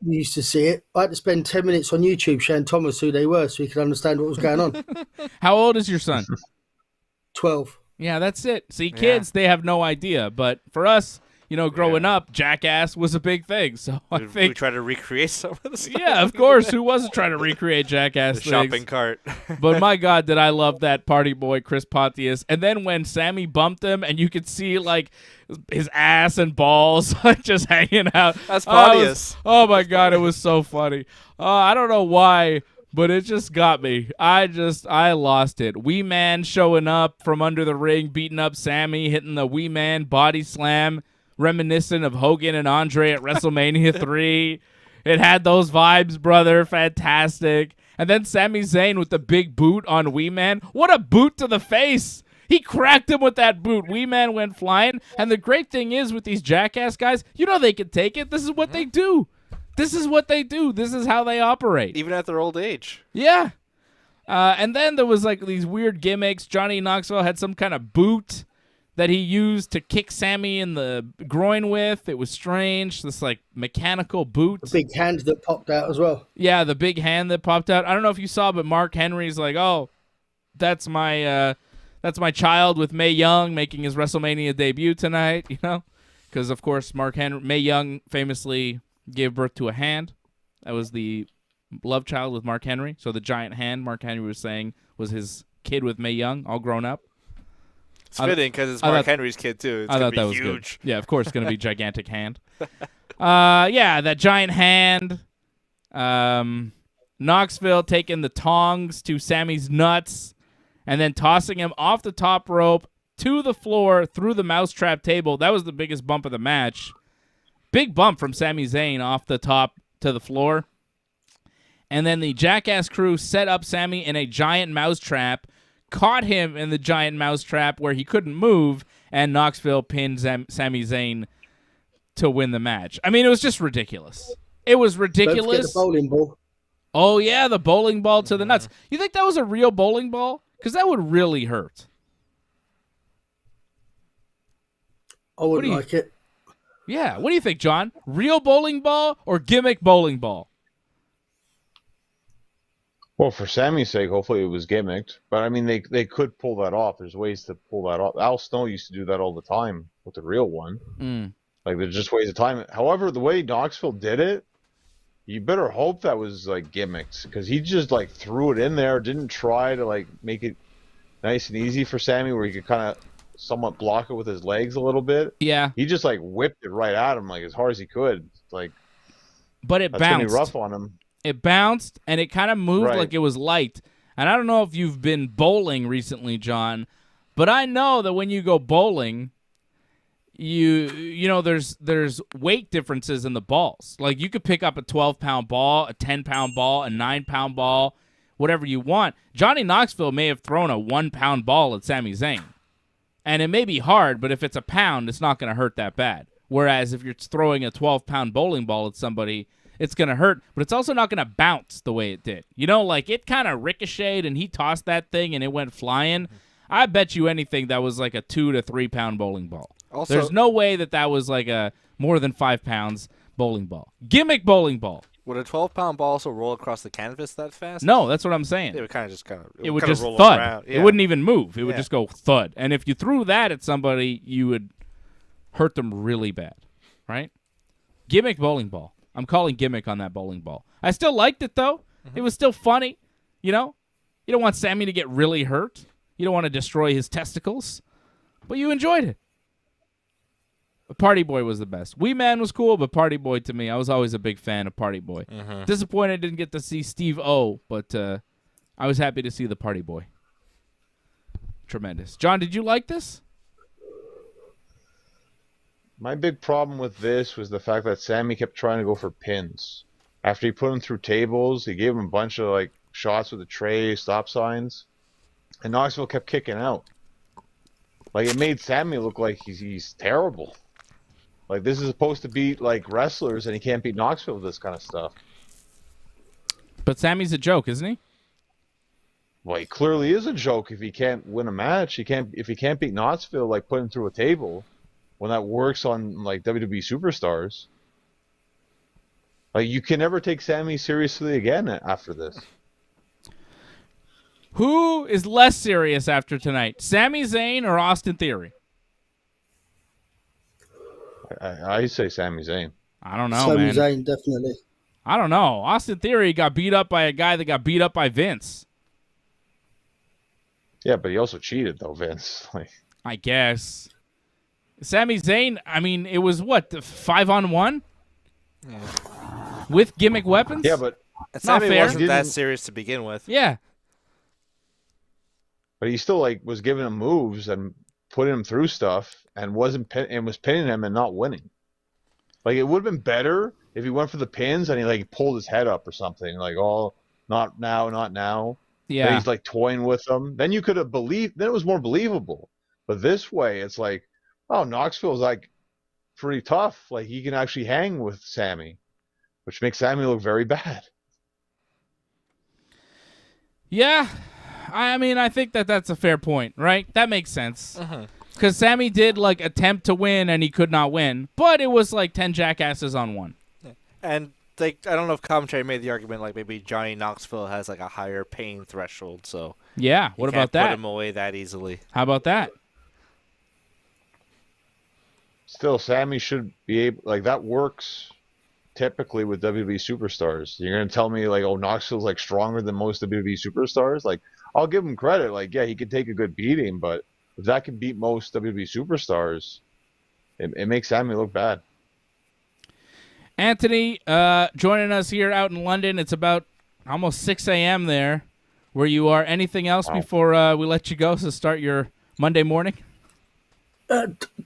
We used to see it. I had to spend 10 minutes on YouTube showing Thomas who they were so he could understand what was going on. How old is your son? 12. Yeah, that's it. See, kids, they have no idea. But for us, you know, growing up, Jackass was a big thing. So I think we try to recreate some of the stuff. Yeah, of course. Who wasn't trying to recreate Jackass The things? shopping cart. But my God, did I love that Party Boy Chris Pontius. And then when Sammy bumped him and you could see, like, his ass and balls just hanging out. That's Pontius. Oh, my God, it was so funny. I don't know why, but it just got me. I lost it. Wee Man showing up from under the ring, beating up Sammy, hitting the Wee Man body slam, reminiscent of Hogan and Andre at WrestleMania 3. It had those vibes, brother. Fantastic. And then Sami Zayn with the big boot on Wee Man. What a boot to the face. He cracked him with that boot. Wee Man went flying. And the great thing is with these Jackass guys, you know they can take it. This is what they do. This is what they do. This is how they operate. Even at their old age. Yeah. And then there was like these weird gimmicks. Johnny Knoxville had some kind of boot that he used to kick Sammy in the groin with. It was strange. This like mechanical boot. The big hand that popped out as well. Yeah, the big hand that popped out. I don't know if you saw, but Mark Henry's like, oh, that's my child with Mae Young making his WrestleMania debut tonight, you know? Because, of course, Mae Young famously gave birth to a hand. That was the love child with Mark Henry. So the giant hand Mark Henry was saying was his kid with Mae Young, all grown up. It's fitting because it's Mark Henry's kid, too. It's going to be huge. Good. Yeah, of course, it's going to be gigantic hand. Yeah, that giant hand. Knoxville taking the tongs to Sammy's nuts and then tossing him off the top rope to the floor through the mousetrap table. That was the biggest bump of the match. Big bump from Sami Zayn off the top to the floor. And then the Jackass crew set up Sammy in a giant mousetrap, caught him in the giant mousetrap where he couldn't move, and Knoxville pinned Sami Zayn to win the match. I mean, it was just ridiculous. It was ridiculous. Don't forget the bowling ball. Oh, yeah, the bowling ball to the nuts. You think that was a real bowling ball? Because that would really hurt. I wouldn't like it. Yeah, what do you think, John? Real bowling ball or gimmick bowling ball? Well, for Sammy's sake, hopefully it was gimmicked. But, I mean, they could pull that off. There's ways to pull that off. Al Snow used to do that all the time with the real one. Like, there's just ways of time. However, the way Knoxville did it, you better hope that was, like, gimmicked. Because he just, like, threw it in there, didn't try to, like, make it nice and easy for Sammy where he could kind of somewhat block it with his legs a little bit. Yeah. He just like whipped it right at him like as hard as he could. Like, but it that's gonna be bounced. rough on him. It bounced, and it kind of moved Right. like it was light. And I don't know if you've been bowling recently, John, but I know that when you go bowling, you know there's weight differences in the balls. Like you could pick up a 12-pound ball, a 10-pound ball, a 9-pound ball, whatever you want. Johnny Knoxville may have thrown a 1-pound ball at Sami Zayn. And it may be hard, but if it's a pound, it's not going to hurt that bad. Whereas if you're throwing a 12-pound bowling ball at somebody, it's going to hurt, but it's also not going to bounce the way it did. You know, like it kind of ricocheted and he tossed that thing and it went flying. I bet you anything that was like a 2 to 3 pound bowling ball. Also, There's no way that was like a more than 5 pounds bowling ball. Gimmick bowling ball. would a 12-pound ball also roll across the canvas that fast? No, that's what I'm saying. It would kind of just It would kinda just roll thud. around. It wouldn't even move. It would Yeah. just go thud. And if you threw that at somebody, you would hurt them really bad, right? Gimmick bowling ball. I'm calling gimmick on that bowling ball. I still liked it, though. It was still funny, you know? You don't want Sammy to get really hurt. You don't want to destroy his testicles. But you enjoyed it. Party Boy was the best. Wee Man was cool, but Party Boy to me, I was always a big fan of Party Boy. Disappointed I didn't get to see Steve O, but I was happy to see the Party Boy. Tremendous. John, did you like this? My big problem with this was the fact that Sammy kept trying to go for pins. After he put him through tables, he gave him a bunch of like shots with the tray, stop signs, and Knoxville kept kicking out. Like it made Sammy look like he's terrible. Like this is supposed to beat like wrestlers, and he can't beat Knoxville with this kind of stuff. But Sammy's a joke, isn't he? Well, he clearly is a joke if he can't win a match. If he can't beat Knoxville, like put him through a table. When that works on like WWE superstars, like you can never take Sammy seriously again after this. Who is less serious after tonight, Sami Zayn or Austin Theory? I say Sami Zayn. I don't know, Sami man. Zayn, definitely. I don't know. Austin Theory got beat up by a guy that got beat up by Vince. Yeah, but he also cheated though, Vince. Like, I guess. Sami Zayn, I mean, it was what, 5-on-1? Yeah. With gimmick weapons? yeah, but And Not Sammy fair. wasn't that Didn't- serious to begin with. Yeah. he still like was giving him moves and putting him through stuff and was pinning him and not winning. Like it would have been better if he went for the pins and he like pulled his head up or something. Like, oh, not now, not now. Then Yeah. he's like toying with them. Then you could have believed. Then it was more believable. But this way, it's like, oh, Knoxville's like pretty tough. Like he can actually hang with Sammy, which makes Sammy look very bad. Yeah. I mean, I think that's a fair point, right? That makes sense. Mm-hmm. Because Sammy did, like, attempt to win, and he could not win. But it was, like, 10 jackasses on one. And like, I don't know if commentary made the argument like maybe Johnny Knoxville has like a higher pain threshold, so Yeah. you What can't about that? Put him away that easily. How about that? Still, Sammy should be able. Like that works typically with WWE superstars. You're gonna tell me like, oh, Knoxville's like stronger than most WWE superstars? Like, I'll give him credit. Like, yeah, he could take a good beating, but if that can beat most WWE superstars, it makes Sammy look bad. Anthony, joining us here out in London. It's about almost 6 a.m. there where you are. Anything else before we let you go to start your Monday morning?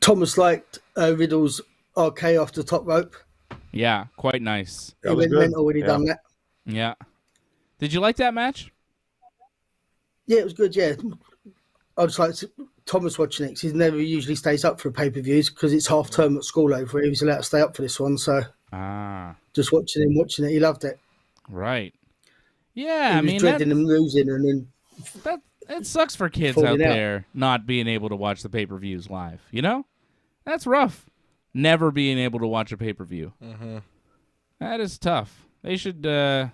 Thomas liked Riddle's RK off the top rope. Yeah, quite nice. That He was went good. mental when he Yeah. done that. Yeah. Did you like that match? Yeah, it was good, yeah. I just like Thomas watching it 'cause he never usually stays up for pay-per-views because it's half term at school over here. He was allowed to stay up for this one, so Ah, just watching it, he loved it. right. Yeah, He I was mean, dreading him losing and then it sucks for kids Falling out out. there not being able to watch the pay-per-views live, you know? That's rough. Never being able to watch a pay-per-view. Mm-hmm. That is tough. They should give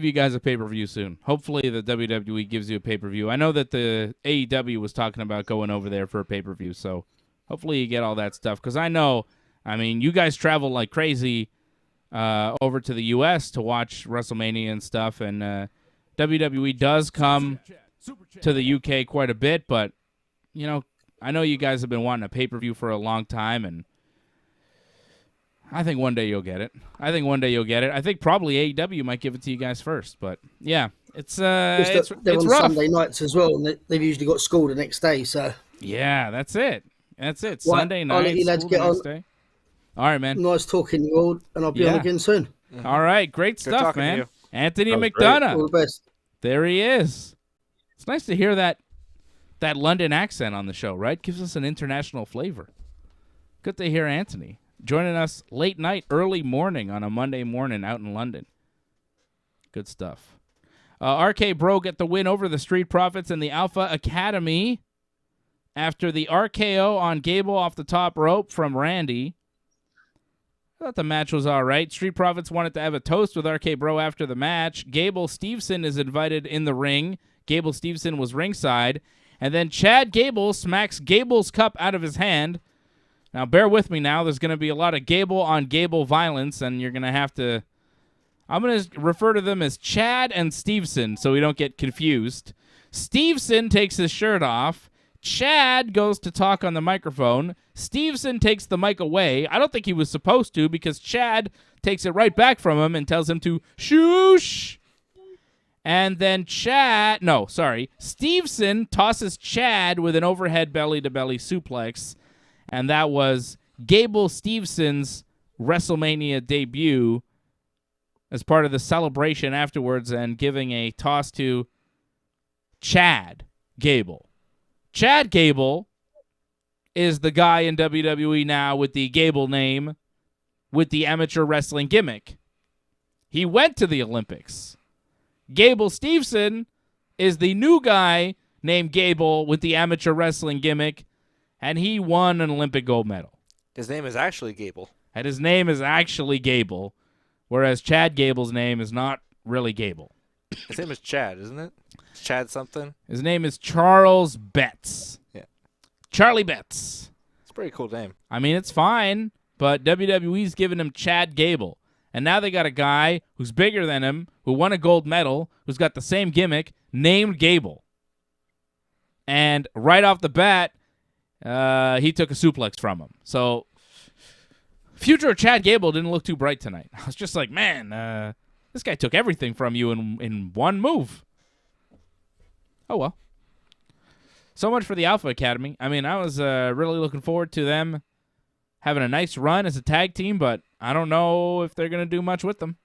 you guys a pay-per-view soon. Hopefully the WWE gives you a pay-per-view. I know that the AEW was talking about going over there for a pay-per-view, so hopefully you get all that stuff. Because I know, I mean, you guys travel like crazy over to the U.S. to watch WrestleMania and stuff, and WWE does come to the UK quite a bit, but I know you guys have been wanting a pay-per-view for a long time, and I think one day you'll get it. I think probably AEW might give it to you guys first, but yeah, it's They're it's on rough. Sunday nights as well, and they've usually got school the next day. So Yeah, that's it. Right, Sunday night. I'll let you lads school get the on. next day. All right, man. Nice talking to you all, and I'll be on Yeah. again soon. All right, great Good stuff, talking to man. you. Anthony That was McDonough. All the best. There he is. It's nice to hear that London accent on the show, right? Gives us an international flavor. Good to hear Anthony joining us late night, early morning on a Monday morning out in London. Good stuff. RK Bro get the win over the Street Profits and the Alpha Academy after the RKO on Gable off the top rope from Randy. I thought the match was all right. Street Profits wanted to have a toast with RK Bro after the match. Gable Steveson is invited in the ring. Gable Steveson was ringside. And then Chad Gable smacks Gable's cup out of his hand. Now, bear with me now. There's going to be a lot of Gable on Gable violence, and you're going to have to... I'm going to refer to them as Chad and Steveson so we don't get confused. Steveson takes his shirt off. Chad goes to talk on the microphone. Steveson takes the mic away. I don't think he was supposed to because Chad takes it right back from him and tells him to shoosh. And then Steveson tosses Chad with an overhead belly-to-belly suplex. And that was Gable Stevenson's WrestleMania debut as part of the celebration afterwards and giving a toss to Chad Gable. Chad Gable is the guy in WWE now with the Gable name with the amateur wrestling gimmick. He went to the Olympics. Gable Steveson is the new guy named Gable with the amateur wrestling gimmick, and he won an Olympic gold medal. His name is actually Gable. And his name is actually Gable, whereas Chad Gable's name is not really Gable. His name is Chad, isn't it? Chad something? His name is Charles Betts. Yeah. Charlie Betts. It's a pretty cool name. I mean, it's fine, but WWE's giving him Chad Gable. And now they got a guy who's bigger than him, who won a gold medal, who's got the same gimmick, named Gable. And right off the bat, he took a suplex from him. So, future of Chad Gable didn't look too bright tonight. I was just like, man, this guy took everything from you in one move. Oh, well. So much for the Alpha Academy. I mean, I was really looking forward to them having a nice run as a tag team, but I don't know if they're going to do much with them.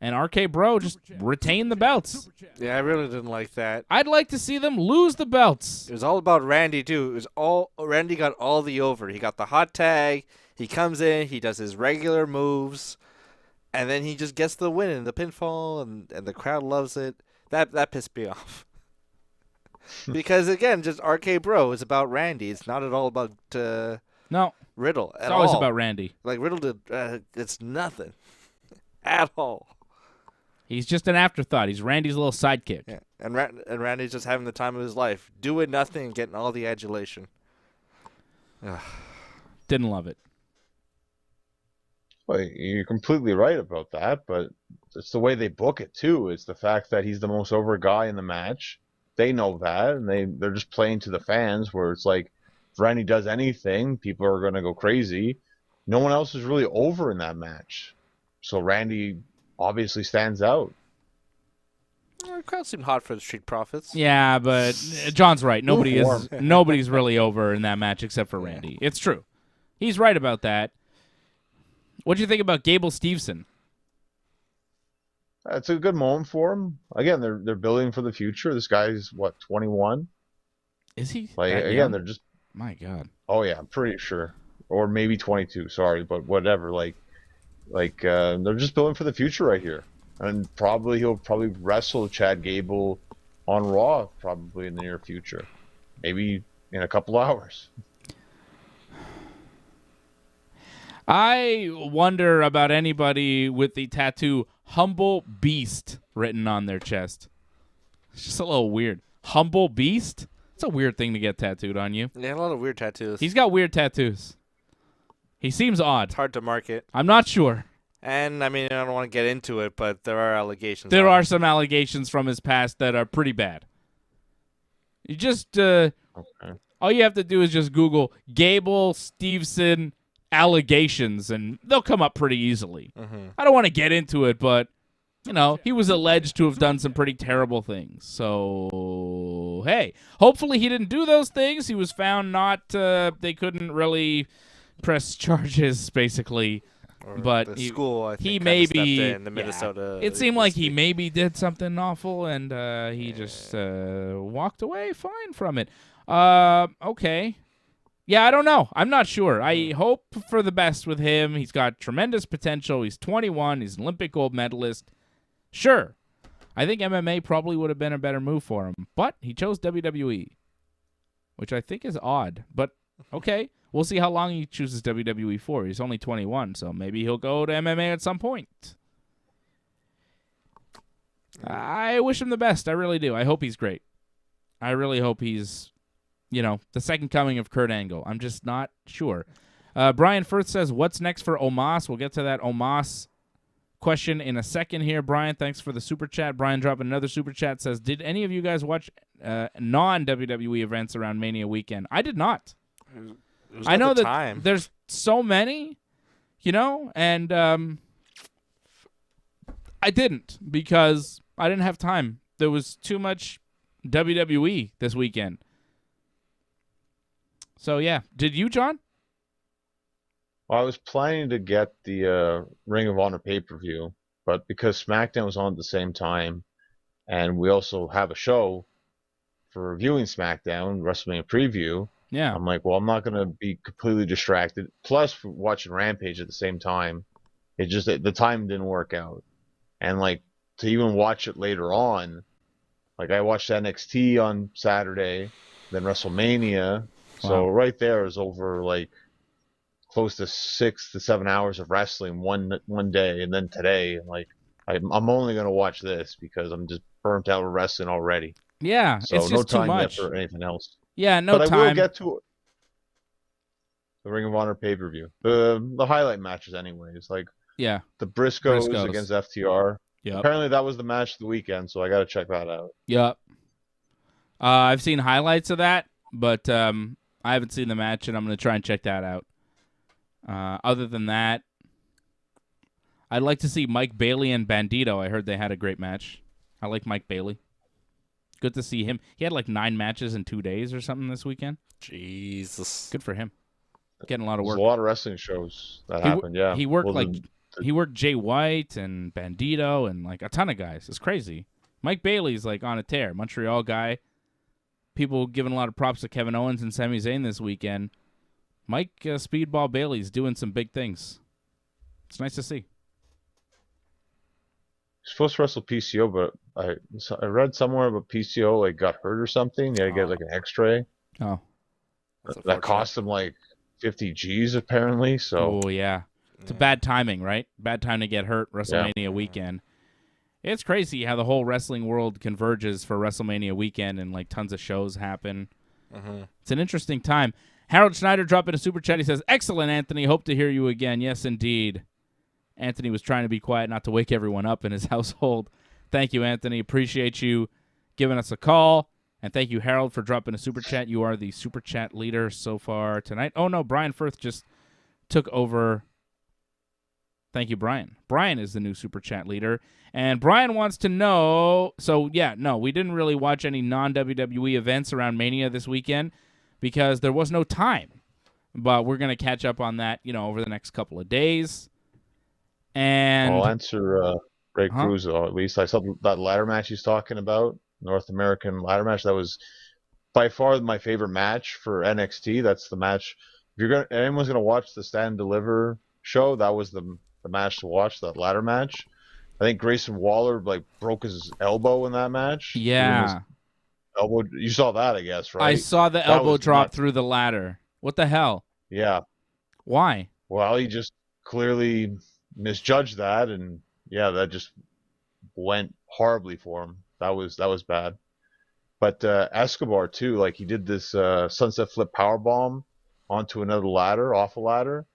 And RK Bro just retain the belts. Yeah, I really didn't like that. I'd like to see them lose the belts. It was all about Randy, too. It was all Randy got all the over. He got the hot tag. He comes in. He does his regular moves. And then he just gets the win in the pinfall, and the crowd loves it. That pissed me off. Because, again, just RK Bro is about Randy. It's not at all about No, Riddle at it's always all. about Randy. Like, Riddle did, it's nothing at all. He's just an afterthought. He's Randy's little sidekick. Yeah, and Randy's just having the time of his life, doing nothing and getting all the adulation. Didn't love it. Well, you're completely right about that, but it's the way they book it too. It's the fact that he's the most over guy in the match. They know that, and they're just playing to the fans. Where it's like, if Randy does anything, people are going to go crazy. No one else is really over in that match, so Randy obviously stands out. The crowd seemed hot for the Street Profits. Yeah, but John's right. Nobody Lukewarm. is. Nobody's really over in that match except for Randy. It's true. He's right about that. What do you think about Gable Steveson? It's a good moment for him. Again, they're building for the future. This guy's what, 21? Is he? Like that again, young? they're just. My God. Oh yeah, I'm pretty sure, or maybe 22. Sorry, but whatever. Like they're just building for the future right here, and he'll probably wrestle Chad Gable on Raw probably in the near future, maybe in a couple hours. I wonder about anybody with the tattoo "Humble Beast" written on their chest. It's just a little weird. Humble Beast? It's a weird thing to get tattooed on you. Yeah, a lot of weird tattoos. He's got weird tattoos. He seems odd. It's hard to market. I'm not sure. And, I mean, I don't want to get into it, but there are allegations. There on are it. some allegations from his past that are pretty bad. You just Okay. all you have to do is just Google Gable Steveson allegations, and they'll come up pretty easily. I don't want to get into it, but he was alleged to have done some pretty terrible things. So hey, hopefully he didn't do those things. He was found not. They couldn't really press charges, basically. But the school, I think, he kinda maybe stepped in, the Minnesota. It seemed like he maybe did something awful, and he just walked away fine from it. Okay. Yeah, I don't know. I'm not sure. I hope for the best with him. He's got tremendous potential. He's 21. He's an Olympic gold medalist. Sure. I think MMA probably would have been a better move for him, but he chose WWE, which I think is odd. But okay. We'll see how long he chooses WWE for. He's only 21, so maybe he'll go to MMA at some point. I wish him the best. I really do. I hope he's great. I really hope he's, the second coming of Kurt Angle. I'm just not sure. Brian Firth says, what's next for Omos? We'll get to that Omos question in a second here. Brian, thanks for the super chat. Brian dropping another super chat, says, did any of you guys watch non-WWE events around Mania weekend? I did not. I know that there's so many, and I didn't because I didn't have time. There was too much WWE this weekend. So, yeah. Did you, John? Well, I was planning to get the Ring of Honor pay-per-view, but because SmackDown was on at the same time, and we also have a show for reviewing SmackDown, WrestleMania preview, yeah, I'm like, well, I'm not going to be completely distracted. Plus, for watching Rampage at the same time, the time didn't work out. And, to even watch it later on, I watched NXT on Saturday, then WrestleMania. Wow. So right there is over, close to 6 to 7 hours of wrestling one day. And then today, I'm only going to watch this because I'm just burnt out of wrestling already. Yeah, so it's no just time too much. yet for anything else. Yeah, no time. But I will get to the Ring of Honor pay-per-view. The highlight matches anyways. The Briscoes against FTR. Yep. Apparently that was the match of the weekend, so I got to check that out. Yep. I've seen highlights of that, but I haven't seen the match, and I'm going to try and check that out. Other than that, I'd like to see Mike Bailey and Bandito. I heard they had a great match. I like Mike Bailey. Good to see him. He had 9 matches in 2 days or something this weekend. Jesus. Good for him. Getting a lot of work. There's a lot of wrestling shows that happened, yeah. He worked he worked Jay White and Bandito and a ton of guys. It's crazy. Mike Bailey's on a tear. Montreal guy. People giving a lot of props to Kevin Owens and Sami Zayn this weekend. Mike Speedball Bailey's doing some big things. It's nice to see. He's supposed to wrestle PCO, but I read somewhere about PCO got hurt or something. He had to get an X-ray. Oh, that cost him 50 G's apparently. So yeah, it's a bad timing, right? Bad time to get hurt. WrestleMania weekend. It's crazy how the whole wrestling world converges for WrestleMania weekend, and tons of shows happen. It's an interesting time. Harold Schneider dropping a super chat. He says, "Excellent, Anthony. Hope to hear you again." Yes, indeed. Anthony was trying to be quiet, not to wake everyone up in his household. Thank you, Anthony. Appreciate you giving us a call. And thank you, Harold, for dropping a super chat. You are the super chat leader so far tonight. Oh, no, Brian Firth just took over. Thank you, Brian. Brian is the new super chat leader. And Brian wants to know, so yeah, no, we didn't really watch any non-WWE events around Mania this weekend because there was no time. But we're going to catch up on that, over the next couple of days. And I'll answer Ray Cruz, at least. I saw that ladder match he's talking about, North American ladder match. That was by far my favorite match for NXT. That's the match. If anyone's gonna watch the Stand and Deliver show, that was the match to watch. That ladder match. I think Grayson Waller broke his elbow in that match. Yeah. Elbow. You saw that, I guess, right? I saw the elbow drop through the ladder. What the hell? Yeah. Why? Well, he just clearly misjudged that, and yeah, that just went horribly for him. That was bad. But Escobar too, he did this sunset flip powerbomb onto another ladder, off a ladder.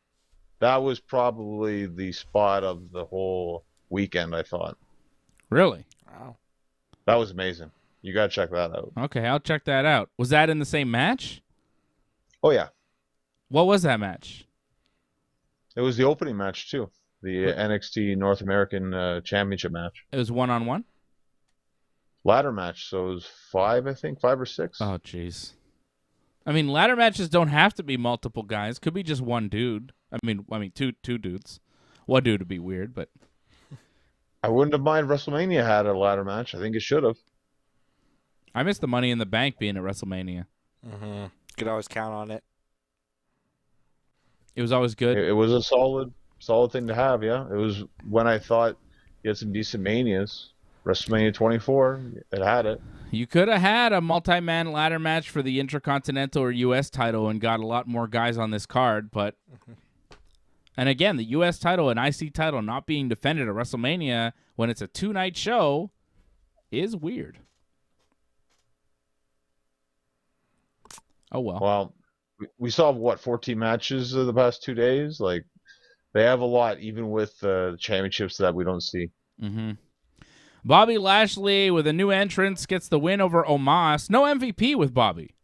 That was probably the spot of the whole weekend, I thought. Really? Wow. That was amazing. You got to check that out. Okay, I'll check that out. Was that in the same match? Oh, yeah. What was that match? It was the opening match, too. The NXT North American Championship match. It was one-on-one? Ladder match, so it was 5, I think, 5 or 6. Oh, jeez. I mean, ladder matches don't have to be multiple guys. Could be just one dude. I mean, two dudes. One dude would be weird, but I wouldn't have minded WrestleMania had a ladder match. I think it should have. I miss the Money in the Bank being at WrestleMania. Mm-hmm. Could always count on it. It was always good. It was a solid thing to have, yeah. It was when I thought you had some decent manias. WrestleMania 24, it had it. You could have had a multi-man ladder match for the Intercontinental or U.S. title and got a lot more guys on this card, but... And again, the U.S. title and IC title not being defended at WrestleMania when it's a 2-night show is weird. Oh, well. Well, we saw, 14 matches the past 2 days? Like, they have a lot, even with the championships that we don't see. Mm-hmm. Bobby Lashley, with a new entrance, gets the win over Omos. No MVP with Bobby.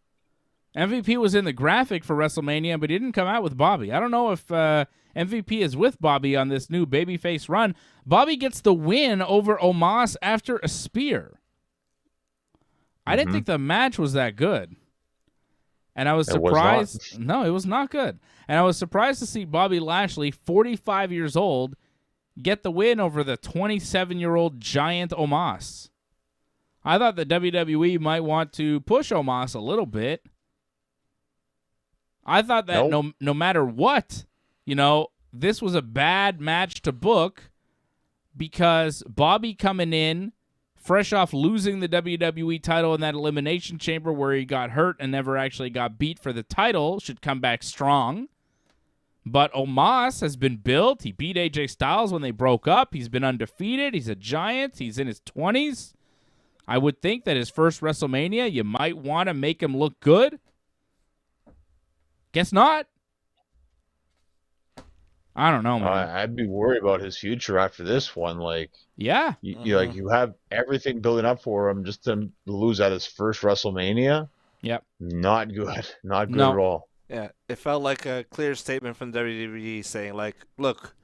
MVP was in the graphic for WrestleMania, but he didn't come out with Bobby. I don't know if MVP is with Bobby on this new babyface run. Bobby gets the win over Omos after a spear. I didn't think the match was that good. And I was surprised. No, it was not good. And I was surprised to see Bobby Lashley, 45 years old, get the win over the 27-year-old giant Omos. I thought the WWE might want to push Omos a little bit. I thought that no matter what, this was a bad match to book because Bobby coming in, fresh off losing the WWE title in that Elimination Chamber where he got hurt and never actually got beat for the title, should come back strong. But Omos has been built. He beat AJ Styles when they broke up. He's been undefeated. He's a giant. He's in his 20s. I would think that his first WrestleMania, you might want to make him look good. Guess not. I don't know, man. I'd be worried about his future after this one. Like, yeah, you have everything building up for him just to lose at his first WrestleMania. Yep, not good, not good at all. Yeah, it felt like a clear statement from WWE saying, like, look,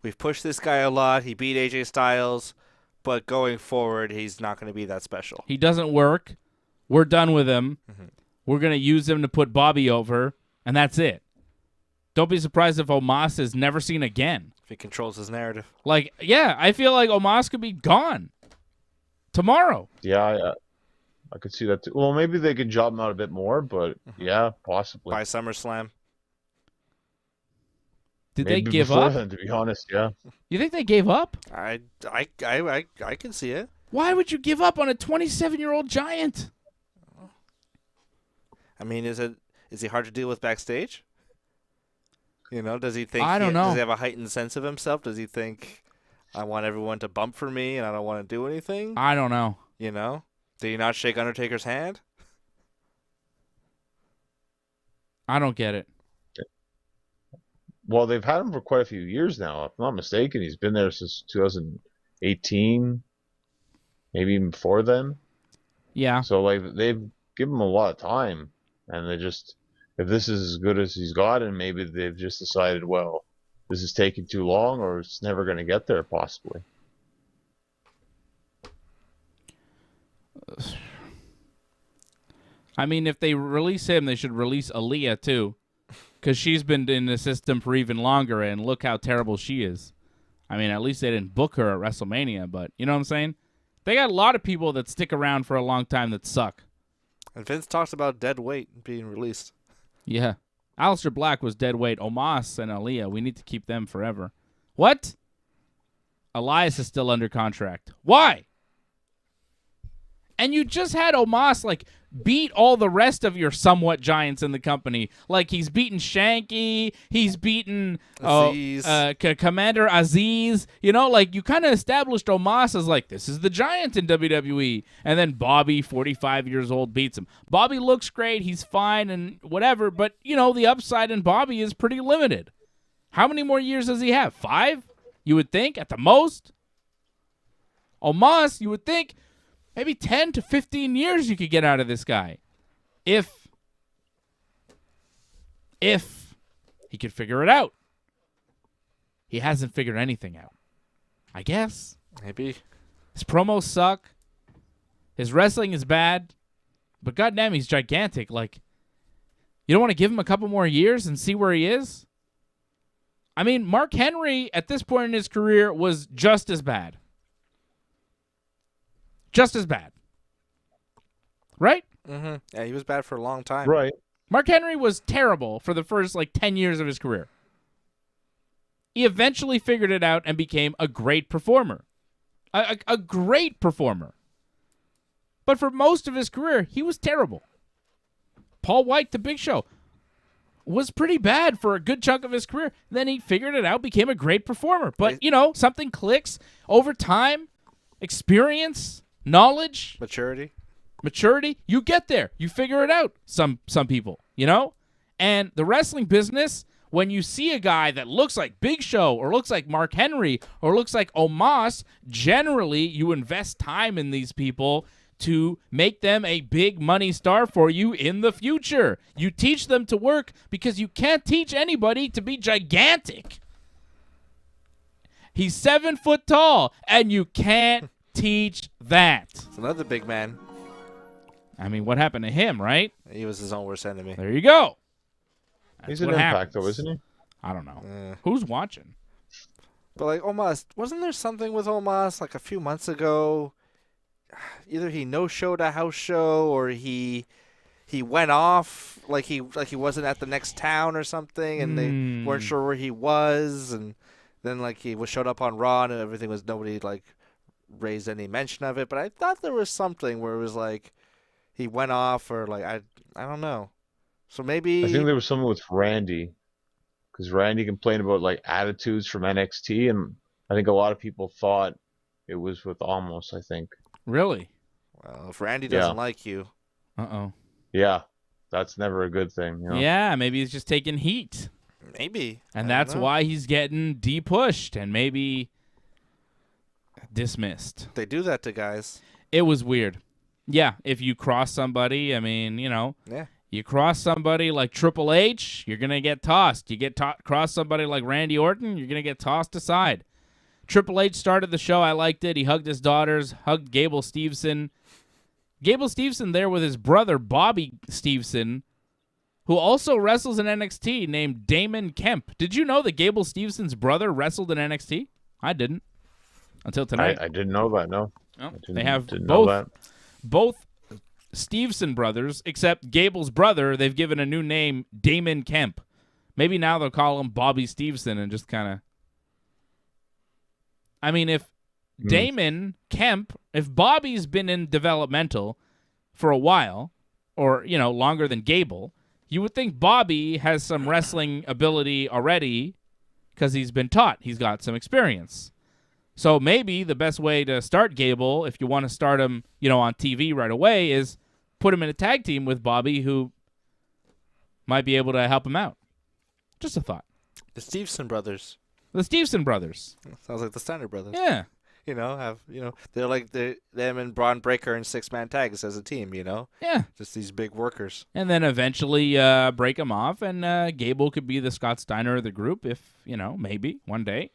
we've pushed this guy a lot. He beat AJ Styles, but going forward, he's not going to be that special. He doesn't work. We're done with him. Mm-hmm. We're going to use him to put Bobby over, and that's it. Don't be surprised if Omos is never seen again. If he controls his narrative. Like, yeah, I feel like Omos could be gone tomorrow. Yeah, I could see that too. Well, maybe they could job him out a bit more, but yeah, possibly. By SummerSlam. Did they give up? Then, to be honest, yeah. You think they gave up? I can see it. Why would you give up on a 27-year-old giant? I mean, is he hard to deal with backstage? Does he think I don't know. Does he have a heightened sense of himself? Does he think I want everyone to bump for me and I don't want to do anything? I don't know. Did he not shake Undertaker's hand? I don't get it. Well, they've had him for quite a few years now. If I'm not mistaken, he's been there since 2018, maybe even before then. Yeah. So, like, they've given him a lot of time, and they just, if this is as good as he's gotten, maybe they've just decided, well, this is taking too long, or it's never going to get there, possibly. I mean, if they release him, they should release Aaliyah, too. Because she's been in the system for even longer, and look how terrible she is. I mean, at least they didn't book her at WrestleMania, but you know what I'm saying? They got a lot of people that stick around for a long time that suck. And Vince talks about dead weight being released. Yeah. Aleister Black was dead weight. Omos and Aaliyah, we need to keep them forever. What? Elias is still under contract. Why? And you just had Omos, beat all the rest of your somewhat giants in the company. Like, he's beaten Shanky. He's beaten Commander Aziz. You kind of established Omos as, this is the giant in WWE. And then Bobby, 45 years old, beats him. Bobby looks great. He's fine and whatever. But, the upside in Bobby is pretty limited. How many more years does he have? 5? You would think, at the most? Omos, you would think... maybe 10 to 15 years you could get out of this guy. If he could figure it out. He hasn't figured anything out. I guess. Maybe. His promos suck. His wrestling is bad. But goddamn, he's gigantic. Like, you don't want to give him a couple more years and see where he is? I mean, Mark Henry, at this point in his career, was just as bad. Just as bad. Right? Mm-hmm. Yeah, he was bad for a long time. Right. Mark Henry was terrible for the first, 10 years of his career. He eventually figured it out and became a great performer. A great performer. But for most of his career, he was terrible. Paul White, the Big Show, was pretty bad for a good chunk of his career. Then he figured it out, became a great performer. But, something clicks over time, experience, knowledge. Maturity, you get there. You figure it out, some people, And the wrestling business, when you see a guy that looks like Big Show or looks like Mark Henry or looks like Omos, generally you invest time in these people to make them a big money star for you in the future. You teach them to work because you can't teach anybody to be gigantic. He's 7 foot tall, and you can't teach that. It's another big man. I mean, what happened to him, right? He was his own worst enemy. There you go. He's an Impact, though, isn't he? I don't know. Who's watching? But, Omos, wasn't there something with Omos, a few months ago? Either he no-showed a house show or he went off he wasn't at the next town or something, and they weren't sure where he was, and then he showed up on Raw and everything was nobody raised any mention of it. But I thought there was something where it was he went off or I don't know. So maybe I think there was something with Randy, because Randy complained about attitudes from NXT, and I think a lot of people thought it was with Almost. I think. Really? Well, if Randy doesn't like you, yeah, that's never a good thing. Yeah, maybe he's just taking heat. Maybe, and that's why he's getting de-pushed and maybe dismissed. They do that to guys. It was weird. Yeah, if you cross somebody, I mean, Yeah. You cross somebody like Triple H, you're going to get tossed. You get cross somebody like Randy Orton, you're going to get tossed aside. Triple H started the show. I liked it. He hugged his daughters, hugged Gable Steveson. Gable Steveson there with his brother, Bobby Steveson, who also wrestles in NXT, named Damon Kemp. Did you know that Gable Stevenson's brother wrestled in NXT? I didn't. Until tonight. I didn't know that, no. Oh, they have both Steveson brothers, except Gable's brother, they've given a new name, Damon Kemp. Maybe now they'll call him Bobby Steveson and just kind of... I mean, if Damon Kemp, if Bobby's been in developmental for a while, or, longer than Gable, you would think Bobby has some wrestling ability already because he's been taught. He's got some experience. So maybe the best way to start Gable, if you want to start him, on TV right away, is put him in a tag team with Bobby, who might be able to help him out. Just a thought. The Steveson brothers. The Steveson brothers. Sounds like the Steiner brothers. Yeah. They're like them and Braun Breaker and 6-man tags as a team, Yeah. Just these big workers. And then eventually break them off, and Gable could be the Scott Steiner of the group if, maybe one day.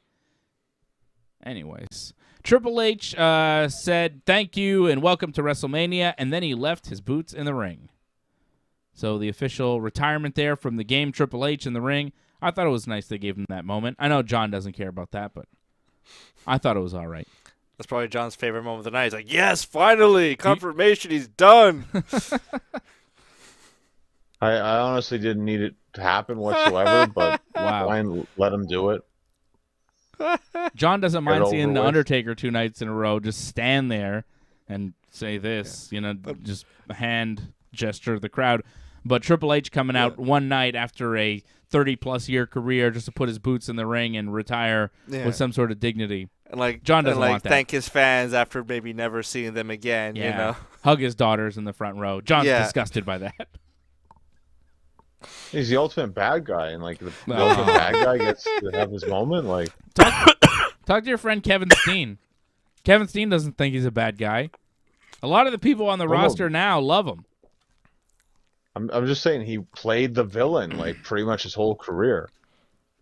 Anyways, Triple H said thank you and welcome to WrestleMania, and then he left his boots in the ring. So the official retirement there from the game, Triple H in the ring. I thought it was nice they gave him that moment. I know John doesn't care about that, but I thought it was all right. That's probably John's favorite moment of the night. He's like, yes, finally, confirmation, he's done. I honestly didn't need it to happen whatsoever, but wow. Fine, let him do it. John doesn't mind seeing The with. Undertaker 2 nights in a row just stand there and say this, just hand gesture to the crowd. But Triple H coming out one night after a 30-plus year career just to put his boots in the ring and retire with some sort of dignity. And John doesn't want that. Thank his fans after maybe never seeing them again, Hug his daughters in the front row. John's disgusted by that. He's the ultimate bad guy, and the ultimate bad guy gets to have his moment. Talk to your friend Kevin Steen. Kevin Steen doesn't think he's a bad guy. A lot of the people on the roster now love him. I'm just saying he played the villain like pretty much his whole career,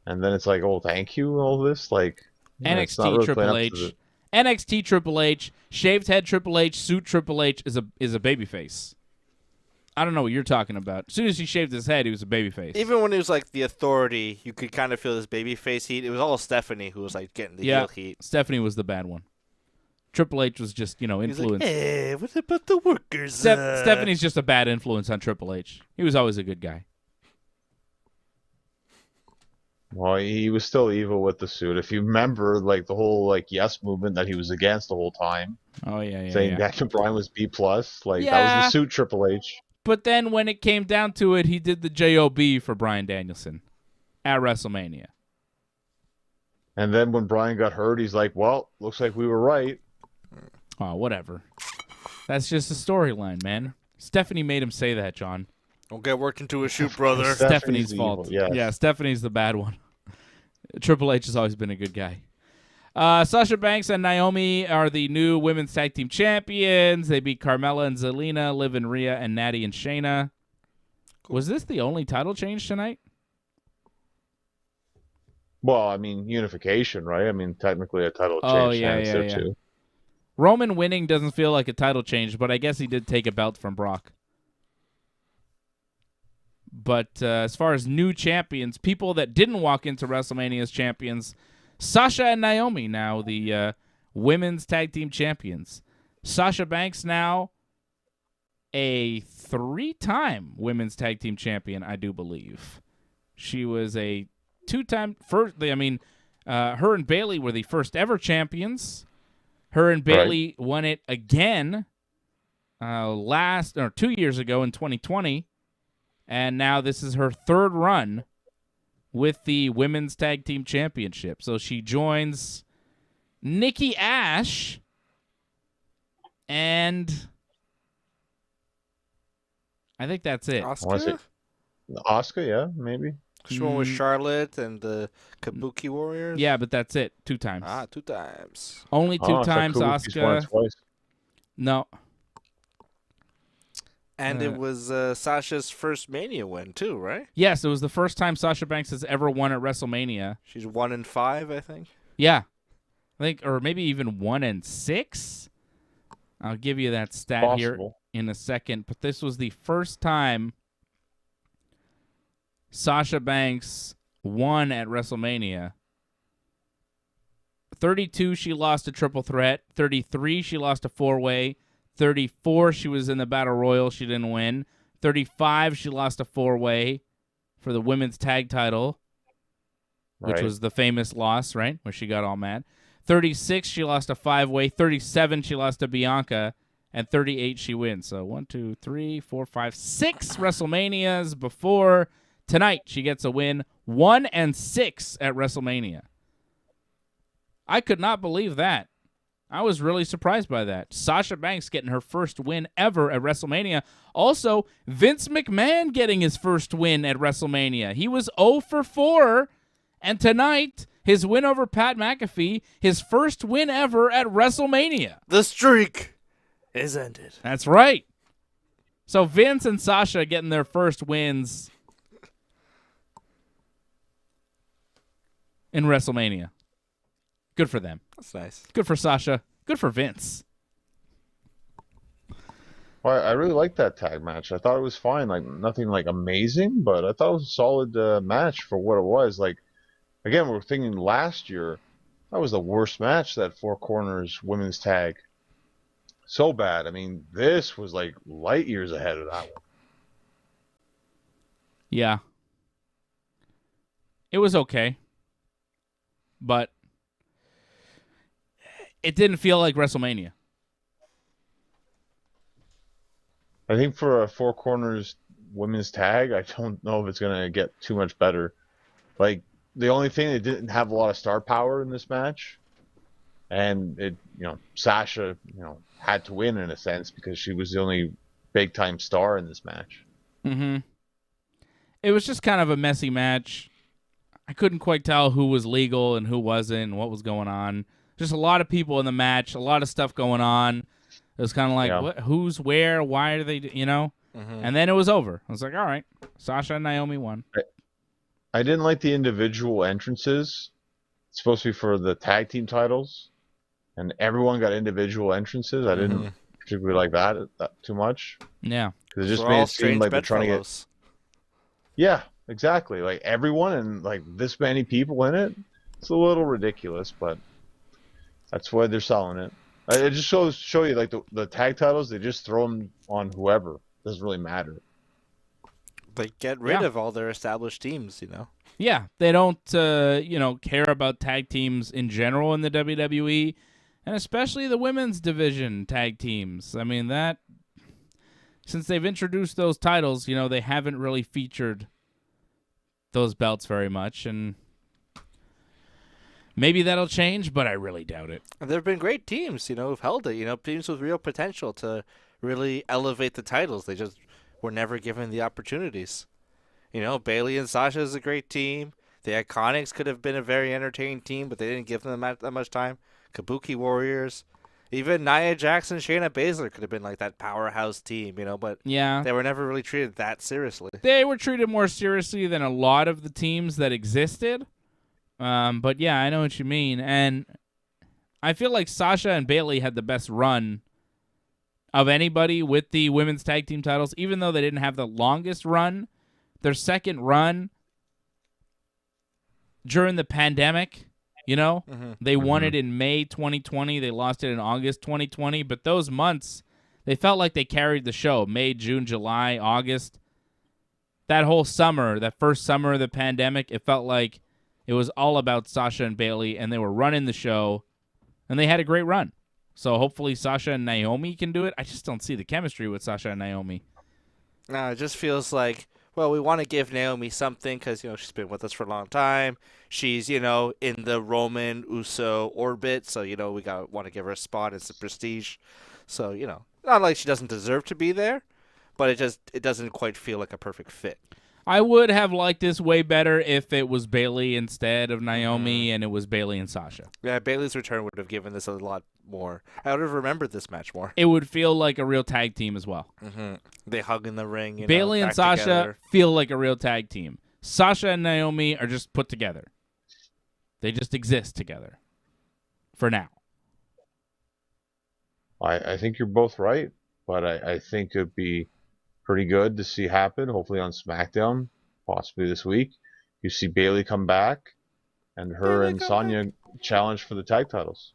and then it's like, oh, thank you, all this like it's not NXT really Triple playing up H, to the- NXT Triple H, shaved head Triple H, suit Triple H is a babyface. I don't know what you're talking about. As soon as he shaved his head, he was a babyface. Even when he was like the Authority, you could kind of feel this babyface heat. It was all Stephanie who was like getting the heel heat. Stephanie was the bad one. Triple H was just, He's influence. like, hey, what about the workers? Stephanie's just a bad influence on Triple H. He was always a good guy. Well, he was still evil with the suit. If you remember, like the whole like yes movement that he was against the whole time, Oh yeah, saying yeah. Daniel Bryan was B plus, like that Yeah. was the suit Triple H. But then when it came down to it, he did the JOB for Bryan Danielson at WrestleMania. And then when Bryan got hurt, he's like, "Well, looks like we were right." Oh, whatever. That's just a storyline, man. Stephanie made him say that, John. Don't get worked into a shoot, brother. Stephanie's evil, fault. yes. Yeah, Stephanie's the bad one. Triple H has always been a good guy. Sasha Banks and Naomi are the new women's tag team champions. They beat Carmella and Zelina, Liv and Rhea, and Natty and Shayna. Was this the only title change tonight? Well, I mean, unification, right? I mean, technically a title change. Oh, yeah, there yeah. too. Roman winning doesn't feel like a title change, but I guess he did take a belt from Brock. But as far as new champions, people that didn't walk into WrestleMania as champions, Sasha and Naomi now the women's tag team champions. Sasha Banks now a 3-time women's tag team champion, I do believe. She was a 2-time first. I mean, her and Bayley were the first ever champions. Her and Bayley won it again 2 years ago in 2020. And now this is her third run with the Women's Tag Team Championship. So she joins Nikki Ash and I think that's it. Asuka? Asuka, yeah, maybe. She won with Charlotte and the Kabuki Warriors? Yeah, but that's it. 2 times. 2 times. Only 2 Oh, it's like times Kabuki's won it Asuka. twice. No. And it was Sasha's first Mania win, too, right? Yes, it was the first time Sasha Banks has ever won at WrestleMania. She's 1-5, I think. Yeah. I think, or maybe even 1-6. I'll give you that stat here Possible. in a second. But this was the first time Sasha Banks won at WrestleMania. 32, she lost a triple threat. 33, she lost a 4-way. 34, she was in the Battle Royal. She didn't win. 35, she lost a 4-way for the women's tag title, which was the famous loss, right, where she got all mad. 36, she lost a 5-way. 37, she lost to Bianca. And 38, she wins. So 1, 2, 3, 4, 5, 6 WrestleManias before tonight. She gets a win. 1-6 at WrestleMania. I could not believe that. I was really surprised by that. Sasha Banks getting her first win ever at WrestleMania. Also, Vince McMahon getting his first win at WrestleMania. He was 0 for 4, and tonight, his win over Pat McAfee, his first win ever at WrestleMania. The streak is ended. That's right. So Vince and Sasha getting their first wins in WrestleMania. Good for them. That's nice. Good for Sasha. Good for Vince. Well, I really liked that tag match. I thought it was fine. Like nothing like amazing, but I thought it was a solid match for what it was. Like again, we're thinking last year that was the worst match, that Four Corners women's tag. So bad. I mean, this was like light years ahead of that one. Yeah. It was okay. But it didn't feel like WrestleMania. I think for a Four Corners women's tag, I don't know if it's going to get too much better. Like, the only thing, they didn't have a lot of star power in this match. And it, Sasha, had to win in a sense because she was the only big time star in this match. Mm-hmm. It was just kind of a messy match. I couldn't quite tell who was legal and who wasn't and what was going on. Just a lot of people in the match, a lot of stuff going on. It was kind of like, what, who's where? Why are they, And then it was over. I was like, all right, Sasha and Naomi won. I didn't like the individual entrances. It's supposed to be for the tag team titles, and everyone got individual entrances. I didn't particularly like that too much. Yeah. Because it just made it seem like they're trying to get... Yeah, exactly. Like, everyone and, like, this many people in it. It's a little ridiculous, but that's why they're selling it. It just show you, like, the tag titles, they just throw them on whoever. It doesn't really matter. They get rid of all their established teams, Yeah, they don't, care about tag teams in general in the WWE, and especially the women's division tag teams. I mean, since they've introduced those titles, they haven't really featured those belts very much, and maybe that'll change, but I really doubt it. There have been great teams, who've held it, teams with real potential really elevate the titles. They just were never given the opportunities. Bayley and Sasha is a great team. The Iconics could have been a very entertaining team, but they didn't give them that much time. Kabuki Warriors. Even Nia Jax and Shayna Baszler could have been like that powerhouse team, but they were never really treated that seriously. They were treated more seriously than a lot of the teams that existed. But yeah, I know what you mean. And I feel like Sasha and Bayley had the best run of anybody with the women's tag team titles, even though they didn't have the longest run. Their second run during the pandemic, they won it in May 2020. They lost it in August 2020. But those months, they felt like they carried the show. May, June, July, August. That whole summer, that first summer of the pandemic, it felt like it was all about Sasha and Bayley, and they were running the show, and they had a great run. So hopefully Sasha and Naomi can do it. I just don't see the chemistry with Sasha and Naomi. No, it just feels like, well, we want to give Naomi something because, she's been with us for a long time. She's, in the Roman Uso orbit. So, we want to give her a spot and some prestige. So, not like she doesn't deserve to be there, but it doesn't quite feel like a perfect fit. I would have liked this way better if it was Bayley instead of Naomi and it was Bayley and Sasha. Yeah, Bayley's return would have given this a lot more. I would have remembered this match more. It would feel like a real tag team as well. They hug in the ring. Bayley and Sasha together. Feel like a real tag team. Sasha and Naomi are just put together. They just exist together for now. I think you're both right, but I think it'd be pretty good to see happen, hopefully on SmackDown, possibly this week. You see Bayley come back, and her and Sonya challenge for the tag titles.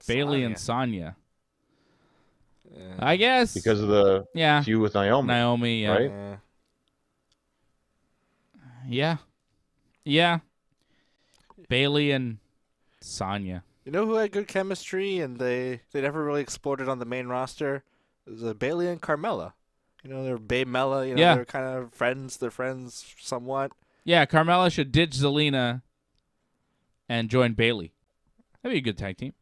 Bayley and Sonya. I guess. Because of the feud with Naomi. Yeah. Right? Yeah. Bayley and Sonya. You know who had good chemistry and they never really explored it on the main roster? It was Bayley and Carmella. They're Baymella. They're kind of friends. They're friends somewhat. Yeah, Carmella should ditch Zelina and join Bayley. That'd be a good tag team.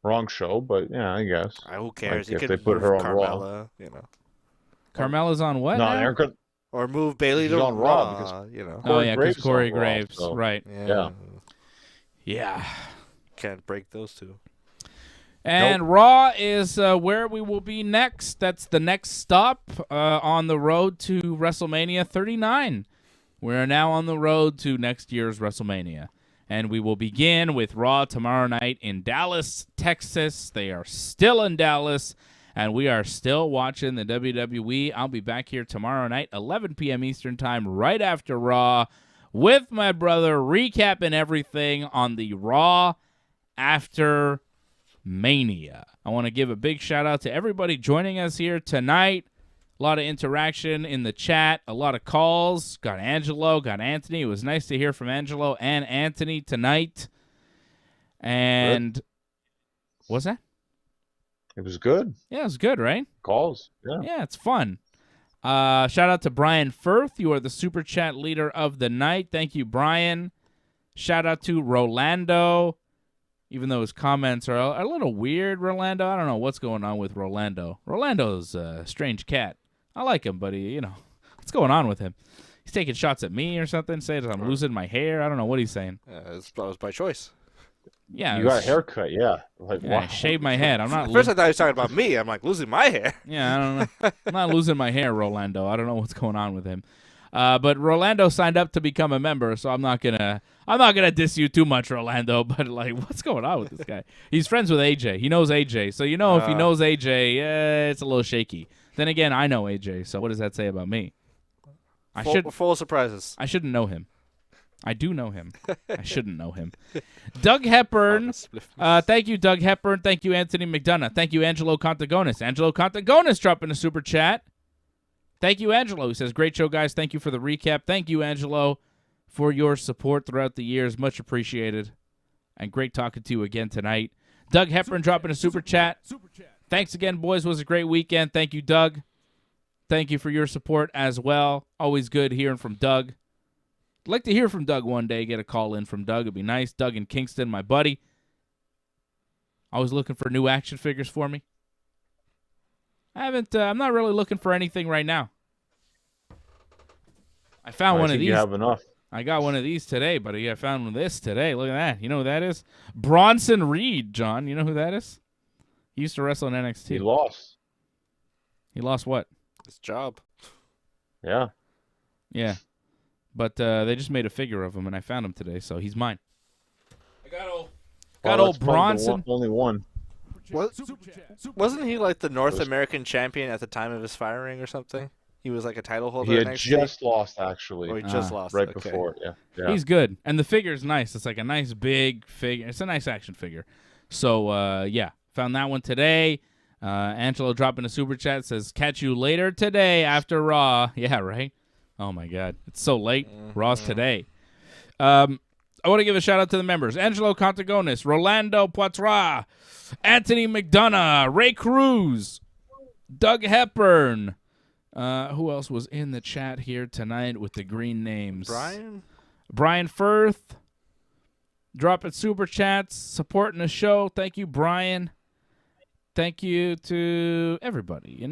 Wrong show, but yeah, I guess. Who cares? Like if they put her on Carmella, Raw. Carmella's on what now? Erica. Or move Bayley to on Raw because Oh yeah, because Corey Graves, so. Right? Yeah. Can't break those two. And Raw is where we will be next. That's the next stop on the road to WrestleMania 39. We are now on the road to next year's WrestleMania. And we will begin with Raw tomorrow night in Dallas, Texas. They are still in Dallas, and we are still watching the WWE. I'll be back here tomorrow night, 11 p.m. Eastern Time, right after Raw, with my brother, recapping everything on the Raw After Mania. I want to give a big shout out to everybody joining us here tonight. A lot of interaction in the chat, a lot of calls. Got Angelo, got Anthony. It was nice to hear from Angelo and Anthony tonight. And what's that? It was good. Yeah, it was good, right? Calls. Yeah, it's fun. Shout out to Brian Firth. You are the super chat leader of the night. Thank you, Brian. Shout out to Rolando. Even though his comments are a little weird, Rolando. I don't know what's going on with Rolando. Rolando's a strange cat. I like him, but what's going on with him? He's taking shots at me or something, saying I'm losing my hair. I don't know what he's saying. That was by choice. Yeah, You got a haircut, yeah. Like, Yeah, I wow. shaved my head. I'm not. At first, I thought he was talking about me. I'm like, losing my hair. Yeah, I don't know. I'm not losing my hair, Rolando. I don't know what's going on with him. But Rolando signed up to become a member, so I'm not gonna diss you too much, Rolando. But like, what's going on with this guy? He's friends with AJ. He knows AJ, so if he knows AJ, it's a little shaky. Then again, I know AJ, so what does that say about me? Full of surprises. I shouldn't know him. I do know him. I shouldn't know him. Doug Hepburn. Thank you, Doug Hepburn. Thank you, Anthony McDonough. Thank you, Angelo Contagonis. Angelo Contagonis dropping a super chat. Thank you, Angelo, who says, great show, guys. Thank you for the recap. Thank you, Angelo, for your support throughout the years. Much appreciated. And great talking to you again tonight. Doug Hepburn dropping a super chat. Thanks again, boys. Was a great weekend. Thank you, Doug. Thank you for your support as well. Always good hearing from Doug. I'd like to hear from Doug one day, get a call in from Doug. It'd be nice. Doug in Kingston, my buddy. Always looking for new action figures for me. I'm not really looking for anything right now. I found one of these. You have enough. I got one of these today, buddy. I found this today. Look at that. You know who that is? Bronson Reed, John. You know who that is? He used to wrestle in NXT. He lost. He lost what? His job. Yeah. Yeah. But they just made a figure of him, and I found him today, so he's mine. I got old Bronson. Only one. Wasn't he like the North American champion at the time of his firing or something? He was like a title holder. He at had NXT? just lost, actually. Or he just lost. Right Okay. before, yeah. He's good. And the figure's nice. It's like a nice big figure. It's a nice action figure. So, yeah. Found that one today. Angelo dropping a super chat says, catch you later today after Raw. Yeah, right? Oh, my God. It's so late. Raw's today. I want to give a shout-out to the members. Angelo Contagonis, Rolando Poitras, Anthony McDonough, Ray Cruz, Doug Hepburn. Who else was in the chat here tonight with the green names? Brian Firth, dropping super chats, supporting the show. Thank you, Brian. Thank you to everybody,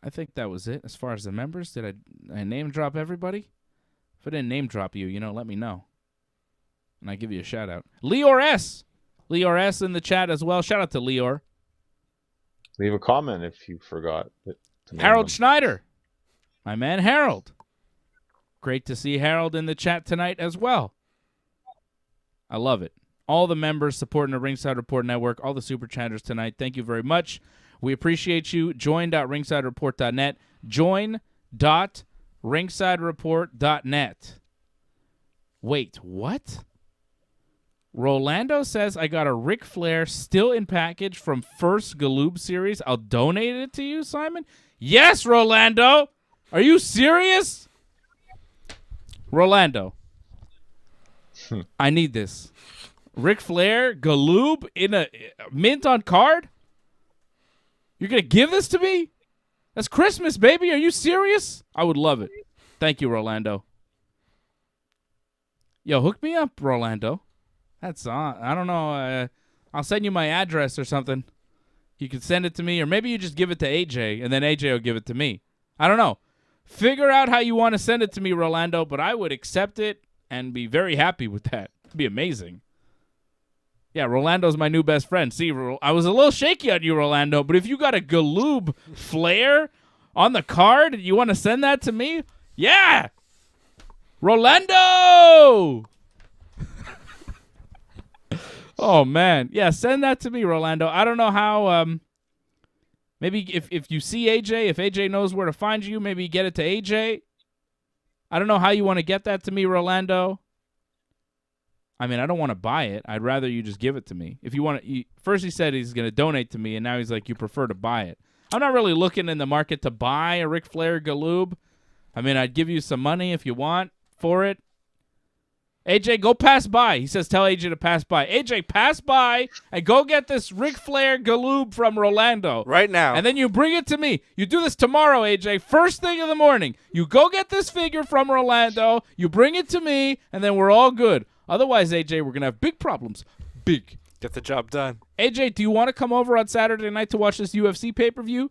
I think that was it as far as the members. Did I name drop everybody? If I didn't name drop you, let me know. And I give you a shout out. Leor S. Leor S in the chat as well. Shout out to Leor. Leave a comment if you forgot. Harold Schneider. My man Harold. Great to see Harold in the chat tonight as well. I love it. All the members supporting the Ringside Report Network, all the super chatters tonight. Thank you very much. We appreciate you. Join.ringsidereport.net. Join.ringsidereport.net. Wait, what? Rolando says I got a Ric Flair still in package from first Galoob series. I'll donate it to you, Simon. Yes, Rolando. Are you serious? Rolando. I need this. Ric Flair, Galoob in a mint on card? You're going to give this to me? That's Christmas, baby. Are you serious? I would love it. Thank you, Rolando. Yo, hook me up, Rolando. That's I don't know. I'll send you my address or something. You can send it to me, or maybe you just give it to AJ, and then AJ will give it to me. I don't know. Figure out how you want to send it to me, Rolando, but I would accept it and be very happy with that. It'd be amazing. Yeah, Rolando's my new best friend. See, I was a little shaky on you, Rolando, but if you got a Galoob Flair on the card, you want to send that to me? Yeah! Rolando! Oh, man. Yeah, send that to me, Rolando. I don't know how, maybe if you see AJ, if AJ knows where to find you, maybe get it to AJ. I don't know how you want to get that to me, Rolando. I mean, I don't want to buy it. I'd rather you just give it to me. If you want to, first he said he's going to donate to me, and now he's like, you prefer to buy it. I'm not really looking in the market to buy a Ric Flair Galoob. I mean, I'd give you some money if you want for it. AJ, go pass by. He says, tell AJ to pass by. AJ, pass by and go get this Ric Flair Galoob from Rolando. Right now. And then you bring it to me. You do this tomorrow, AJ, first thing in the morning. You go get this figure from Rolando. You bring it to me, and then we're all good. Otherwise, AJ, we're going to have big problems. Big. Get the job done. AJ, do you want to come over on Saturday night to watch this UFC pay-per-view?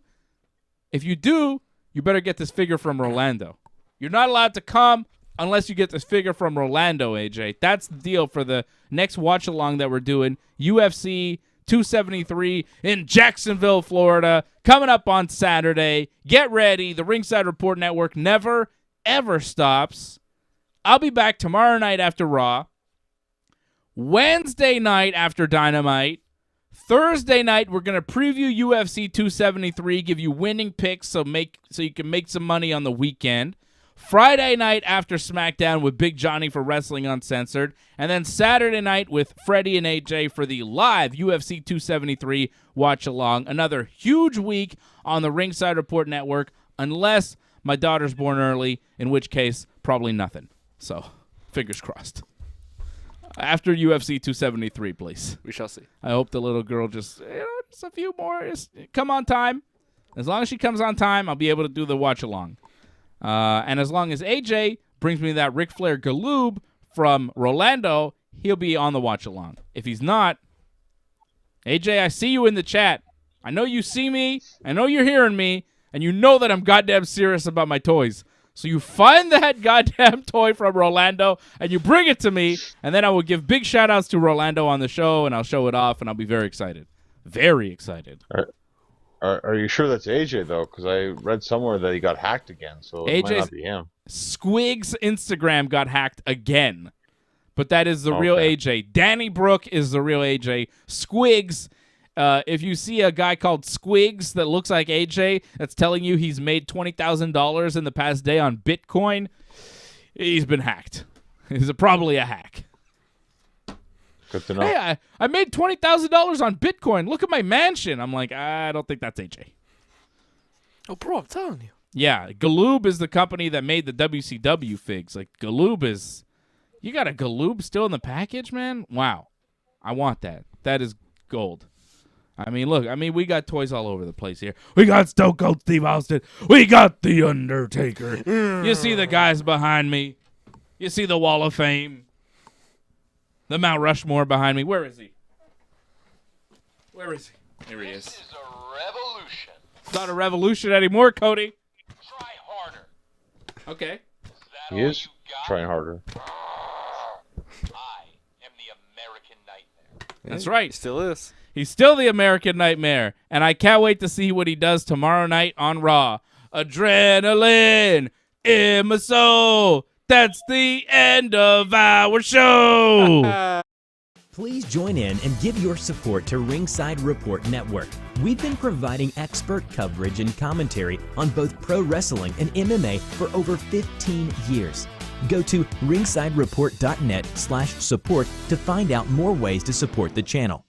If you do, you better get this figure from Rolando. You're not allowed to come. unless you get this figure from Rolando, AJ. That's the deal for the next watch-along that we're doing. UFC 273 in Jacksonville, Florida, coming up on Saturday. Get ready. The Ringside Report Network never, ever stops. I'll be back tomorrow night after Raw, Wednesday night after Dynamite. Thursday night, we're going to preview UFC 273, give you winning picks so you can make some money on the weekend. Friday night after SmackDown with Big Johnny for Wrestling Uncensored. And then Saturday night with Freddie and AJ for the live UFC 273 watch-along. Another huge week on the Ringside Report Network, unless my daughter's born early, in which case, probably nothing. So, fingers crossed. After UFC 273, please. We shall see. I hope the little girl just a few more. Just come on time. As long as she comes on time, I'll be able to do the watch-along. And as long as AJ brings me that Ric Flair Galoob from Rolando, he'll be on the watch-along. If he's not, AJ, I see you in the chat. I know you see me. I know you're hearing me. And you know that I'm goddamn serious about my toys. So you find that goddamn toy from Rolando, and you bring it to me, and then I will give big shout-outs to Rolando on the show, and I'll show it off, and I'll be very excited. Very excited. Are you sure that's AJ, though? Because I read somewhere that he got hacked again, so it might not be him. Squig's Instagram got hacked again, but that is the real AJ. Danny Brooke is the real AJ. Squigs, if you see a guy called Squigs that looks like AJ that's telling you he's made $20,000 in the past day on Bitcoin, he's been hacked. He's probably a hack. Good to know. Hey, I made $20,000 on Bitcoin. Look at my mansion. I'm like, I don't think that's AJ. Oh, bro, I'm telling you. Yeah, Galoob is the company that made the WCW figs. Like, Galoob is... You got a Galoob still in the package, man? Wow. I want that. That is gold. I mean, look. I mean, we got toys all over the place here. We got Stone Cold Steve Austin. We got The Undertaker. You see the guys behind me. You see the Wall of Fame. The Mount Rushmore behind me. Where is he? Where is he? Here he is. This is a revolution. It's not a revolution anymore, Cody. Try harder. Okay. Is that He all is you got? trying harder. I am the American Nightmare. That's right. He still is. He's still the American Nightmare, and I can't wait to see what he does tomorrow night on Raw. Adrenaline in my soul. That's the end of our show. Please join in and give your support to Ringside Report Network. We've been providing expert coverage and commentary on both pro wrestling and MMA for over 15 years. Go to ringsidereport.net/support to find out more ways to support the channel.